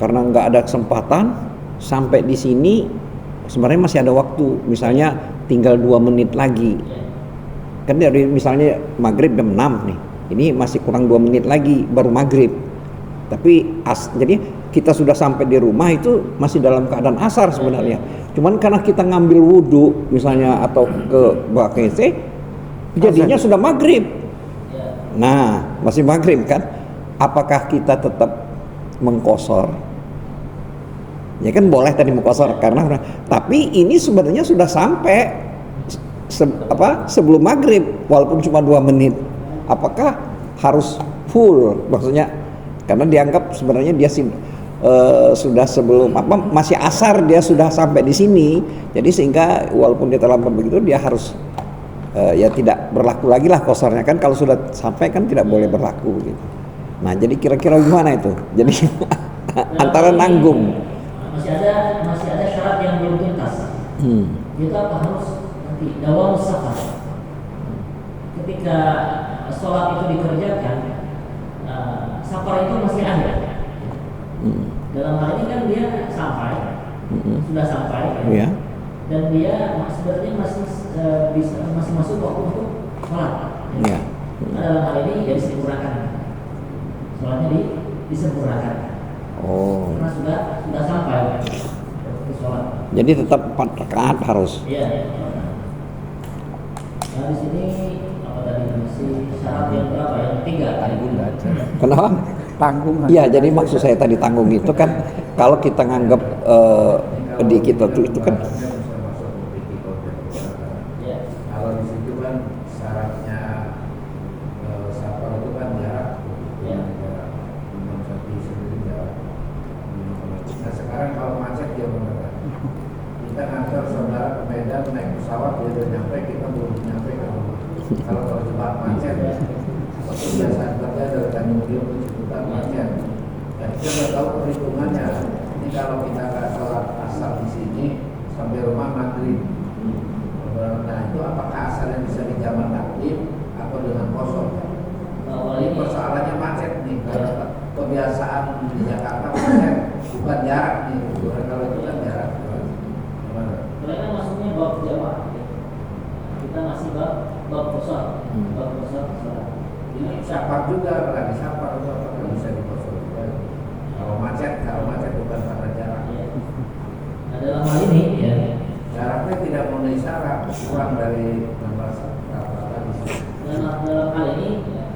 karena nggak ada kesempatan sampai di sini, sebenarnya masih ada waktu, misalnya tinggal 2 menit lagi. Ya. Kan dari misalnya maghrib jam 6 nih, ini masih kurang 2 menit lagi baru maghrib. Tapi jadi kita sudah sampai di rumah itu masih dalam keadaan asar sebenarnya. Cuman karena kita ngambil wudhu misalnya atau ke WC, jadinya sudah maghrib. Nah, masih maghrib kan? Apakah kita tetap mengqasar? Ya kan boleh tadi mengqasar karena, tapi ini sebenarnya sudah sampai sebelum maghrib walaupun cuma 2 menit. Apakah harus full? Maksudnya karena dianggap sebenarnya dia sudah sebelum masih asar dia sudah sampai di sini, jadi sehingga walaupun dia terlambat begitu dia harus ya tidak berlaku lagi lah qasarnya kan, kalau sudah sampai kan tidak boleh berlaku gitu. Nah, jadi kira-kira gimana itu? Jadi antara nanggung masih ada syarat yang belum tuntas. Kita apa harus nanti dawam safar. Ketika sholat itu dikerjakan, safar itu masih ada. Dalam hal ini kan dia sudah sampai, ya. Dan dia sebenarnya masih masuk waktu untuk sholat. Ya. Nah, dalam hal ini jadi disempurnakan, sholatnya disempurnakan. Oh. Karena sudah sampai ke sholat. Jadi tetap 4 rakaat harus. Iya. Nah di sini apa tadi masih syarat yang berapa? Yang ketiga. Tanggung aja. Kenapa? Tanggung aja. Iya, jadi maksud saya tadi tanggung itu kan kalau kita nganggap di kita tuh itu kan Iya. Kalau di situ kan syaratnya safar itu kan jarak, Iya. jarak Imam Syafi'i sendiri jarak. Nah sekarang kalau macet dia benar. Kita ngantar saudara ke Medan naik pesawat dia udah nyampe, kita belum nyampe ke rumah. Kalau terjebak macet, waktu biasa kerja dari Tanjung Priok ke Ciputat macet. Dan kita nggak tahu perhitungannya. Ini kalau kita nggak sholat asar di sini sampai rumah maghrib. Nah itu apakah asalnya bisa dijamak takdim atau dengan kosong? Kalau Ini ini persoalannya macet nih. Kalau kebiasaan di Jakarta macet bukan jarak nih. Kalau itu kan jarak. Gimana? mereka masuknya bab jamaah. Kita masih bab kosong, bab kosong sholat. Ini Safar juga, lagi safar itu apakah bisa dikosong juga? Kalau macet bukan karena jarak. ya. Nah, dalam hal ini ya, Jaraknya tidak memenuhi syarat, kurang dari 16 kata di sini. dalam hal ini ya,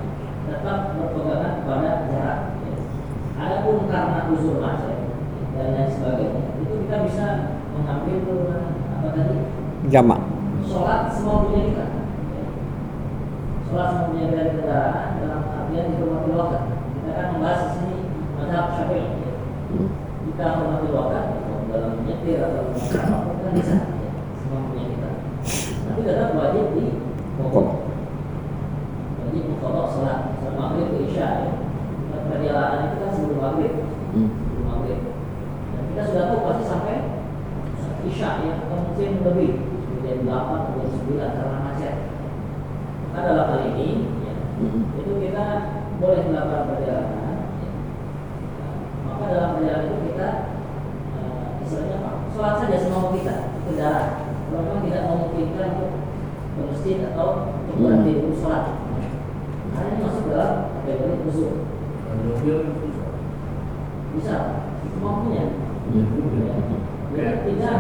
tetap berpegangan kepada jarak. Ya. Adapun karena uzur macet dan lain sebagainya, itu kita bisa mengambil apa tadi? jamak. Sholat semampunya kita. Ya. Sholat semampunya kita di kendaraan dalam artian di rumah waktu. Kita kan membahas di sini mazhab Syafi'i. Ya. Kita hormati waktu dalam menyetir atau apapun kan bisa ya, semampunya kita. Tapi tetap wajib di pokok. Wajib pokok sholat maghrib ke isya ya. Perjalanan itu kan sebelum maghrib. Sebelum maghrib. Dan kita sudah tahu pasti sampai isya ya, atau mungkin lebih jam 8 atau jam 9 karena macet. Maka dalam hal ini ya, itu kita boleh melakukan perjalanan. Ya. Maka dalam perjalanan itu kita istilahnya apa? Sholat saja semampu kita di kendaraan. Kalau memang tidak memungkinkan untuk ke masjid atau untuk berhenti dulu sholat. Karena ini masuk dalam kategori usul. Mobil Bisa, semampunya. Ya. Jadi tidak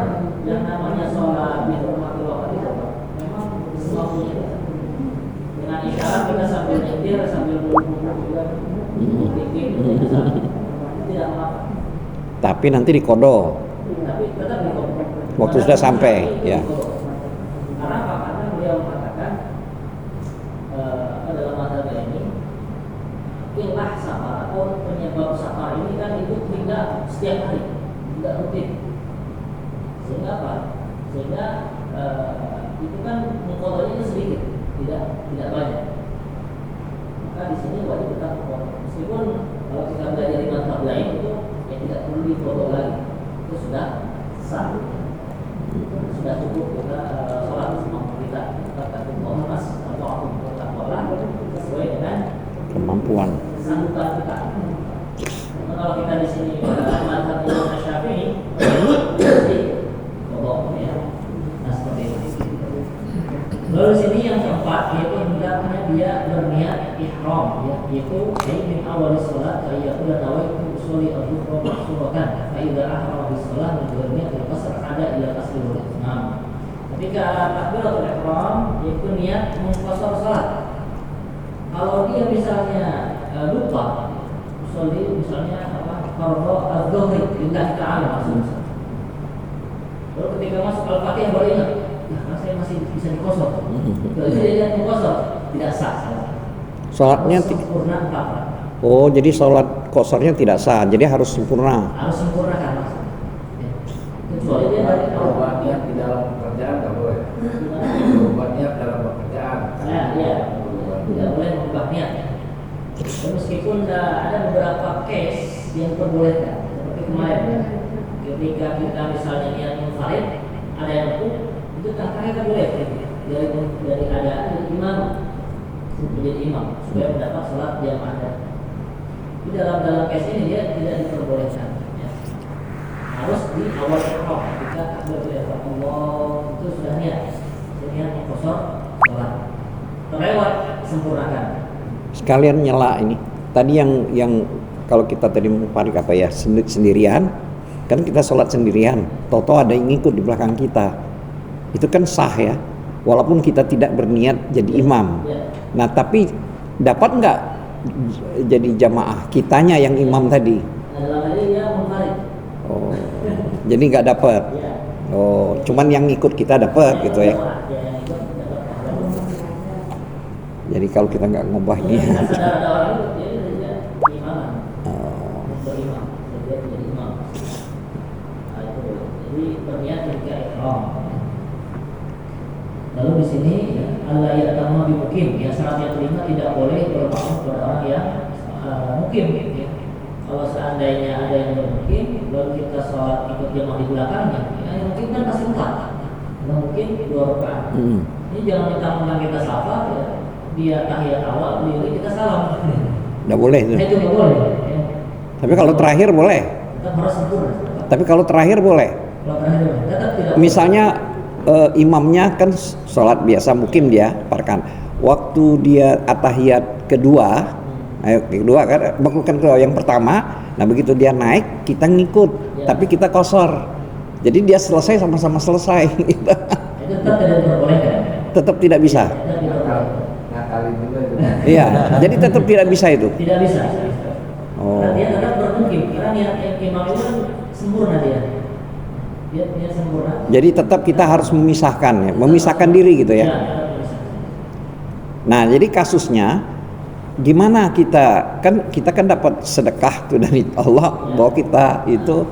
yang namanya sholat di rumah waktu itu memang semampunya kita. Dengan isyarat kita sambil nyetir sambil buru-buru juga bikin tidak mengapa. Tapi nanti dikodok Tapi tetap di waktu sudah sampai, ya. Karena apa? Karena beliau mengatakan dalam materi ini ilah safar atau penyebab safar ini kan itu tidak setiap hari, tidak rutin. Sehingga apa? Sehingga itu kan mengkodoknya sedikit, tidak banyak. Maka di sini wajib tetap mengkodok. Meskipun kalau kita belajar di mazhab lain itu ya tidak perlu dikodok lagi. Itu sudah sah, sudah cukup kita sholat semampu kita kata Muhammad atau aku bertakwalah sesuai dengan kemampuan. sanggupan kita. Nah, kalau kita di sini mazhab Imam Syafi'i jadi kodok ya, nah seperti itu. Lalu sini yang keempat yaitu hendaknya dia berniat ihram ya, yaitu min awal sholat yaitu nawaitu usuli al-dhuhra mahsuratan fa idza ahrama bis shalah berniat al-qasr ada ila qasri al-imam. Ketika takbiratul ihram yaitu niat mengqasar salat. Kalau dia misalnya lupa usuli misalnya apa fardhu az-zuhri lillahi ta'ala maksudnya. Lalu ketika masuk al-Fatihah baru ingat karena saya masih bisa dikosor. Kalau dia lihat dikosor tidak sah. Sholatnya sempurna apa? oh, jadi sholat kosornya tidak sah, jadi harus sempurna. Harus sempurnakan maksudnya. Ya. Kecuali dia dari berubah niat di dalam pekerjaan nggak boleh. Berubah niat dalam pekerjaan. ya, tidak boleh mengubah niat. Dan meskipun ada beberapa case yang diperbolehkan, seperti kemarin ketika kita misalnya niat munfarid, ada yang pun itu tangkahnya boleh dari ada imam menjadi imam supaya mendapat salat jamaah ada. Di dalam case ini dia tidak diperbolehkan. Ya. Harus di awal ihram ketika takbiratul ihram Allah itu sudah niat mengkosor salat. Terlewat sempurnakan. Sekalian nyela ini. Tadi yang kalau kita tadi mengumpat apa ya sendirian, kan kita sholat sendirian, tahu-tahu ada yang ngikut di belakang kita, itu kan sah ya, walaupun kita tidak berniat jadi imam. Nah tapi dapat nggak jadi jamaah kitanya yang imam tadi? Oh, jadi nggak dapat. Oh, cuman yang ngikut kita dapat gitu ya. Jadi kalau kita nggak ngubah ini. Lalu di sini Allah ya tamu bimukim, ya syarat yang kelima tidak boleh bermakmum kepada orang yang mukim. Ya. Kalau seandainya ada yang bermukim, lalu kita sholat ikut jamaah di belakangnya, ya yang mungkin kan pasti empat, yang mungkin 2 rakaat. Ini jangan mentang-mentang kita salat, ya, dia tahiyat awal, beliau kita salam. Nggak boleh itu. Itu nggak boleh. Ya. Tapi kalau terakhir boleh. Tetap harus sempurna. Tapi kalau terakhir boleh. Kalau terakhir tetap tidak. Misalnya imamnya kan sholat biasa mukim dia parkan. Waktu dia atahiyat kedua, kan bukan kedua yang pertama. Nah begitu dia naik kita ngikut, tapi kita kosor. Jadi dia selesai sama-sama selesai. Itu tetap tidak diperbolehkan. Tetap tidak bisa. Ngakalin juga. Iya, jadi tetap tidak bisa itu. Tidak bisa. Oh. Karena dia tetap bermukim. Karena niat imam itu kan sempurna dia. Dia sempurna. Jadi tetap kita harus memisahkan ya, memisahkan diri gitu ya. Nah, jadi kasusnya gimana kita kan dapat sedekah tuh dari Allah bahwa kita itu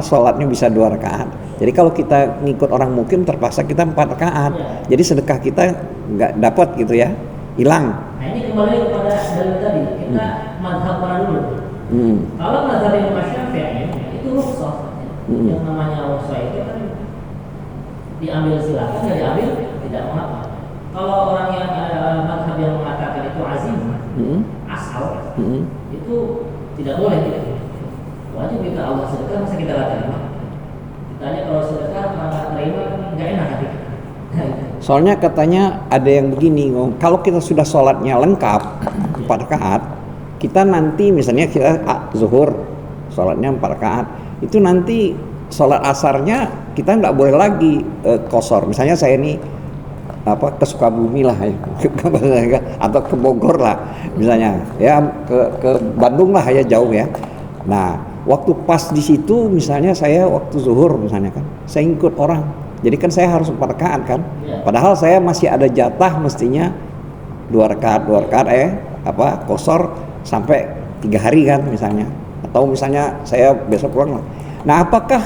sholatnya bisa 2 rakaat. Jadi kalau kita ngikut orang mukim terpaksa kita 4 rakaat. Jadi sedekah kita nggak dapat gitu ya, hilang. Nah ini kembali kepada dalil tadi kita mazhab mana dulu. Kalau mazhab Imam Syafi'i itu rukhsah. Yang namanya rukhsah itu kan diambil silakan, nggak diambil tidak mengapa. Kalau orang yang mazhab yang mengatakan itu azim, asal, itu tidak boleh gitu. Wajib kita Allah sedekah, masa kita nggak terima? Ditanya kalau sedekah nggak terima, nggak enak hati kita. Soalnya katanya ada yang begini, kalau kita sudah sholatnya lengkap 4 rakaat, kita nanti misalnya kita zuhur sholatnya 4 rakaat, itu nanti sholat asarnya kita nggak boleh lagi kosor. Misalnya saya ini ke Sukabumi lah ya, atau ke Bogor lah misalnya, ya ke Bandung lah ya jauh ya. Nah waktu pas di situ misalnya saya waktu zuhur misalnya kan, saya ikut orang, jadi kan saya harus 4 rakaat kan, padahal saya masih ada jatah mestinya 2 rakaat kosor sampai 3 hari kan misalnya. Atau misalnya saya besok pulang. Nah, apakah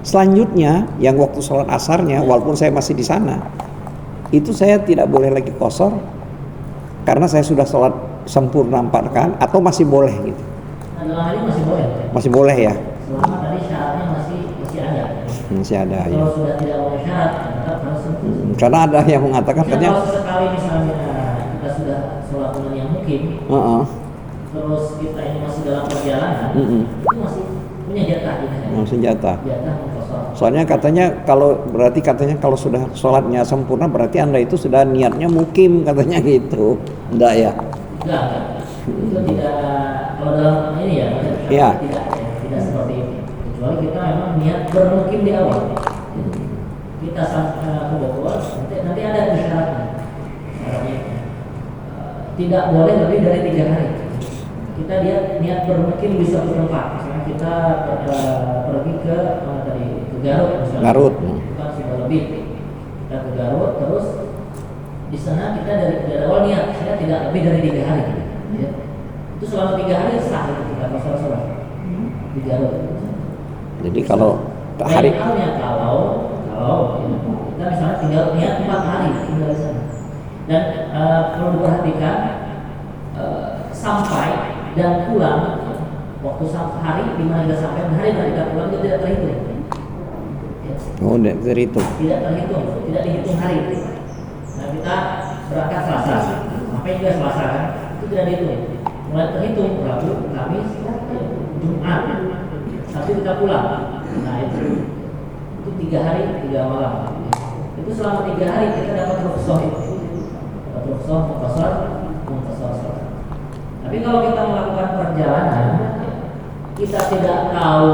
selanjutnya yang waktu sholat asarnya, walaupun saya masih di sana, itu saya tidak boleh lagi kosor karena saya sudah sholat sempurna 4 rakaat, atau masih boleh gitu? Dalam ini masih boleh. Masih boleh ya? Selama tadi syaratnya masih ada. Masih ada ya. Kalau sudah tidak boleh syarat, tetap harus sempurna. Karena ada yang mengatakan katanya. Kalau sesekali misalnya kita sudah sholat dengan yang mukim. Terus kita ini masih dalam perjalanan, itu masih punya jatah kita. Masih jatah. Jatah kosong. Soalnya katanya kalau sudah sholatnya sempurna berarti Anda itu sudah niatnya mukim katanya gitu. Enggak ya? Enggak. Itu tidak, kalau dalam ini ya, ya. Tidak seperti itu. Kecuali kita memang niat bermukim di awal. Kita ke Bogor, nanti ada syaratnya. Tidak boleh lebih dari 3 hari. Kita niat bermukim di suatu tempat, misalnya kita pergi ke mana tadi, ke Garut misalnya. Garut. Bukan sudah lebih. Kita ke Garut, terus di sana kita dari awal niat saya tidak lebih dari 3 hari. Ya. Itu selama 3 hari sah itu kita sholat di Garut. Jadi kalau hari halnya kalau ya, kita misalnya tinggal niat 4 hari tinggal di sana. Dan perlu diperhatikan sampai dan pulang waktu hari di mana kita sampai, hari mana kita pulang itu tidak terhitung. Ya. Oh, tidak terhitung. Tidak terhitung, tidak dihitung hari. Nah kita berangkat Selasa, sampai juga Selasa kan, itu tidak dihitung. Mulai terhitung Rabu, Kamis, Jumat, Sabtu kita pulang. Nah itu 3 hari 3 malam. Itu selama 3 hari kita dapat rukhsah itu. Dapat rukhsah muktasar. Tapi kalau kita melakukan perjalanan perjalanan kita tidak tahu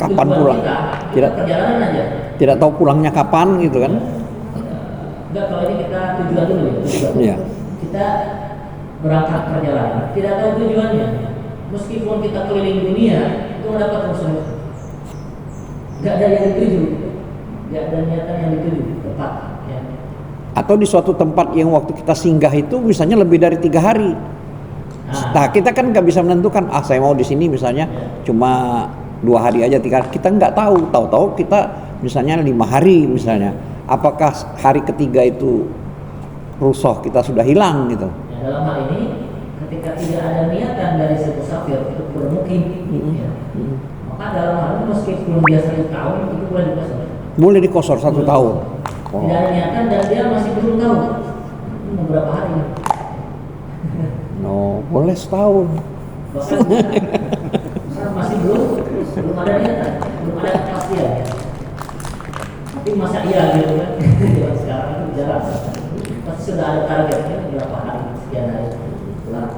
Kapan tujuan pulang? kita Tidak- perjalanan aja. Tidak tahu pulangnya kapan gitu kan? Enggak, kalau ini kita tujuan dulu ya. Tujuan. Iya. Kita berangkat perjalanan, tidak tahu tujuannya. Meskipun kita keliling dunia, itu mendapat musuh. Enggak ada yang dituju, enggak ada niatan yang dituju, tepat. Ya. Atau di suatu tempat yang waktu kita singgah itu misalnya lebih dari 3 hari. Nah kita kan nggak bisa menentukan, saya mau di sini misalnya cuma 2 hari aja, 3 hari. Kita nggak tahu, tahu-tahu kita misalnya 5 hari misalnya. Apakah hari ketiga itu rusuh kita sudah hilang gitu? Ya, dalam hal ini, ketika tidak ada niatan dari si musafir untuk bermukim, ya, maka dalam hal ini meskipun dia 1 tahun itu boleh dikosor. Boleh dikosor 1 tahun. Oh. Tidak ada niatan dan dia masih belum tahu ini mau berapa hari. No, boleh setahun. Bahkan masih belum ada niatan, belum ada kepastian. Tapi masa iya gitu kan? Zaman sekarang itu jalan. Pasti sudah ada targetnya berapa hari, sekian hari pulang.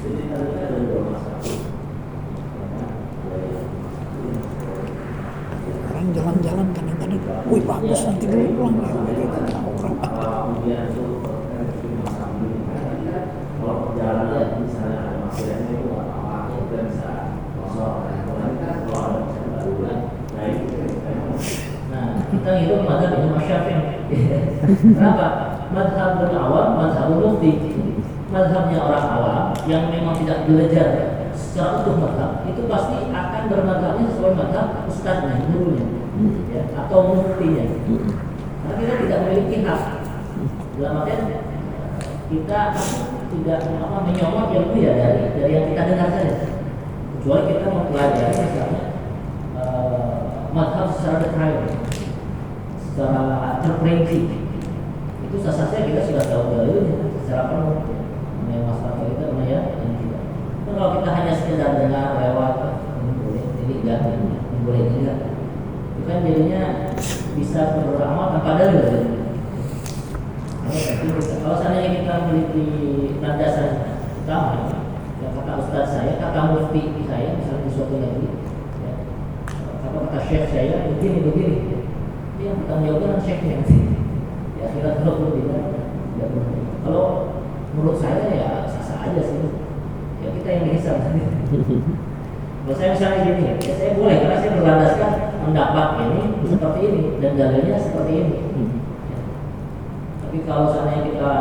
Jadi targetnya ada 2 masa. Orang jalan-jalan kadang-kadang, wih bagus nanti dulu pulang. Kemudian itu kalau perjalanan misalnya ada maksudnya itu apa kita bisa kosong kalau ada baru. Nah kita hidup mazhab Imam Syafi'i. Kenapa? Mazhabul awam, mazhabul mufti. Mazhabnya orang awam yang memang tidak belajar secara utuh mazhab itu pasti akan bermazhabnya sesuai mazhab ustadznya, gurunya, ya, atau muftinya. Karena kita tidak memiliki hak. Dalam artian kita tidak menyomot ilmu ya dari yang kita dengar saja. Kecuali kita mempelajari misalnya mazhab secara detail, secara terperinci. Itu sasanya kita sudah tahu dalilnya secara penuh. Mengenai masalah kita mana ya dan tidak. Dan kalau kita hanya sekedar dengar lewat ini boleh, ini enggak, ini boleh tidak. Itu kan jadinya bisa beramal tanpa dalil. Kalau seandainya kita memiliki landasan utama, ya, kata ustaz saya, kata mufti saya, misalnya di suatu negeri, ya, kata syekh saya, begini, ini yang bertanggung jawab dengan syekhnya. Ya kita kalau tidak, ya, kalau menurut saya ya sah-sah aja sih, ya kita yang dihisab. Kalau saya misalnya gini, ya saya boleh karena saya berlandaskan pendapat ini seperti ini dan dalilnya seperti ini. Tapi kalau seandainya kita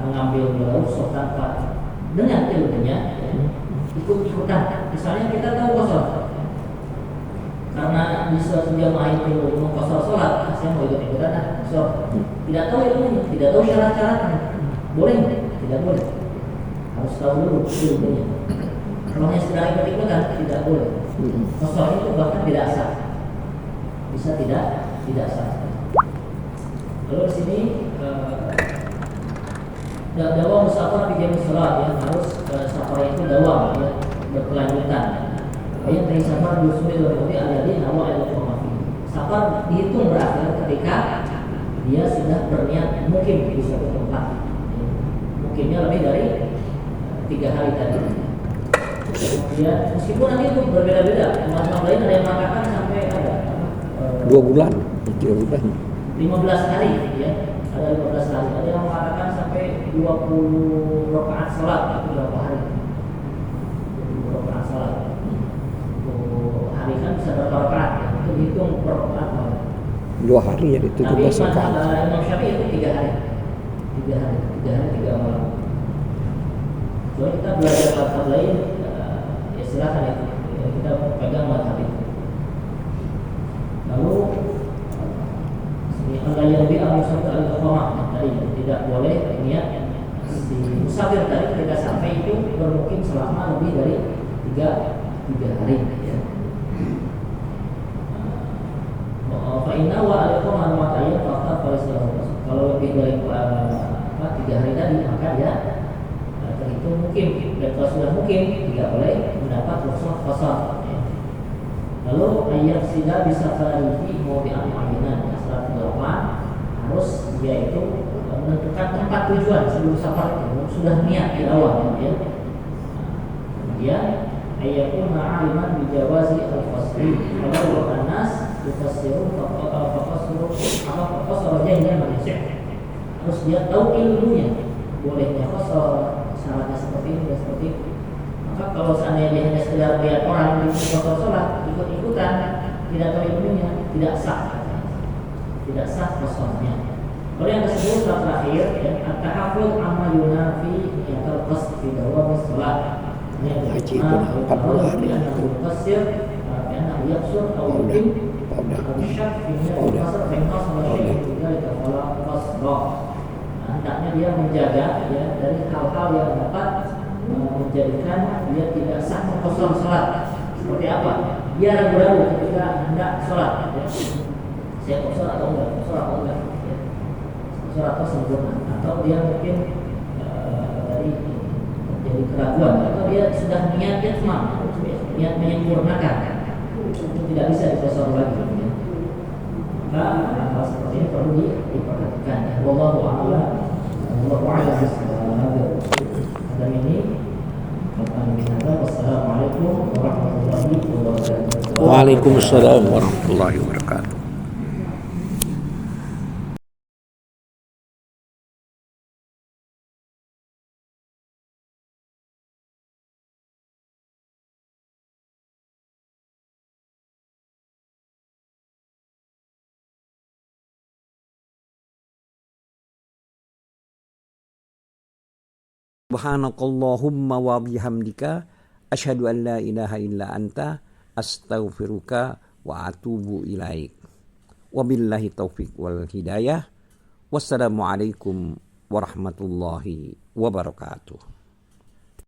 mengambil rusuh tanpa dengan ilmunya, ya, ikut-ikutan. Misalnya kita tahu kosor, karena di suatu jamaah itu mau kosor sholat, saya mau ikut-ikutan kosor. Tidak tahu ilmunya, tidak tahu syarat-syaratnya, boleh? Tidak boleh. Harus tahu dulu ilmunya. Kalau hanya sekedar ikut-ikutan, tidak boleh. Kosor itu bahkan tidak sah, bisa tidak sah. Lalu di sini dawam musafir di jam sholat ya, harus safar itu dawam ya, berkelanjutan. Yang dari safar dusuri berarti ada di awal ayat komafi. Safar dihitung berakhir ketika dia sudah berniat mukim di suatu tempat. Mukimnya lebih dari 3 hari tadi. Ya, meskipun nanti itu berbeda-beda. Mazhab lain ada yang mengatakan sampai ada 2 bulan, 3 bulan. 15 hari ya, ada 15 hari. Ada yang mengatakan sampai 20 rakaat salat itu berapa hari? 20 rakaat salat. Hari kan bisa berapa rakaat ya? Itu dihitung per rakaat. 2 hari ya itu 17 rakaat. Tapi Imam Syafi'i itu 3 hari. 3 hari 3 malam. Jadi kita belajar mazhab lain ya silakan itu. Ya, kita pegang mazhab itu. Lalu Allah yang lebih al-musafir al-iqamah tadi tidak boleh niat si musafir tadi ketika sampai itu bermukim selama lebih dari 3 hari ya. Fa inna wa al-iqamah al-mata'iyya faqat kalau lebih dari 3 hari tadi maka dia terhitung mukim, dan kalau sudah mukim tidak boleh mendapat rukhsah qasar ya. Lalu ayat sila bisa terjadi mau diambil harus dia itu menentukan tempat tujuan sebelum safar itu sudah niat di awal ya. kemudian ayakun ma'aliman bijawazi al-fasli kalau an-nas yufassirun faqasara jahilnya manusia harus dia tahu ilmunya bolehnya qasar syaratnya seperti ini dan seperti itu. Maka kalau seandainya dia hanya sekedar lihat orang di qasar sholat ikut-ikutan tidak tahu ilmunya tidak sah qasarnya. Lalu yang ke-10 terakhir ya at-tahaffuz amma yunafi niyatul qasd fi dawam sholat. Haji itu 40 hari itu. Karena yaksur atau mungkin syak ini qasar fengkos masyarakat juga dikafala qasrah. Hendaknya dia menjaga ya dari hal-hal yang dapat menjadikan dia tidak sah mengqasar salat. Seperti apa? Dia ragu-ragu ketika hendak sholat. Ya. Saya qasar atau enggak? Ya. Qasar atau sempurna? Atau dia mungkin dari jadi keraguan atau dia sudah niat itmam, niat menyempurnakan, itu tidak bisa diqasar lagi. Ya. Maka hal seperti ini perlu diperhatikan. Wallahu a'lam. Wallahu a'lam. Dan ini wassalamualaikum warahmatullahi wabarakatuh. Waalaikumsalam warahmatullahi wabarakatuh. Subhanakallahumma wa bihamdika asyhadu an la ilaha illa anta astaghfiruka wa atubu ilaik. Wabillahi taufiq wal hidayah. Wassalamualaikum warahmatullahi wabarakatuh.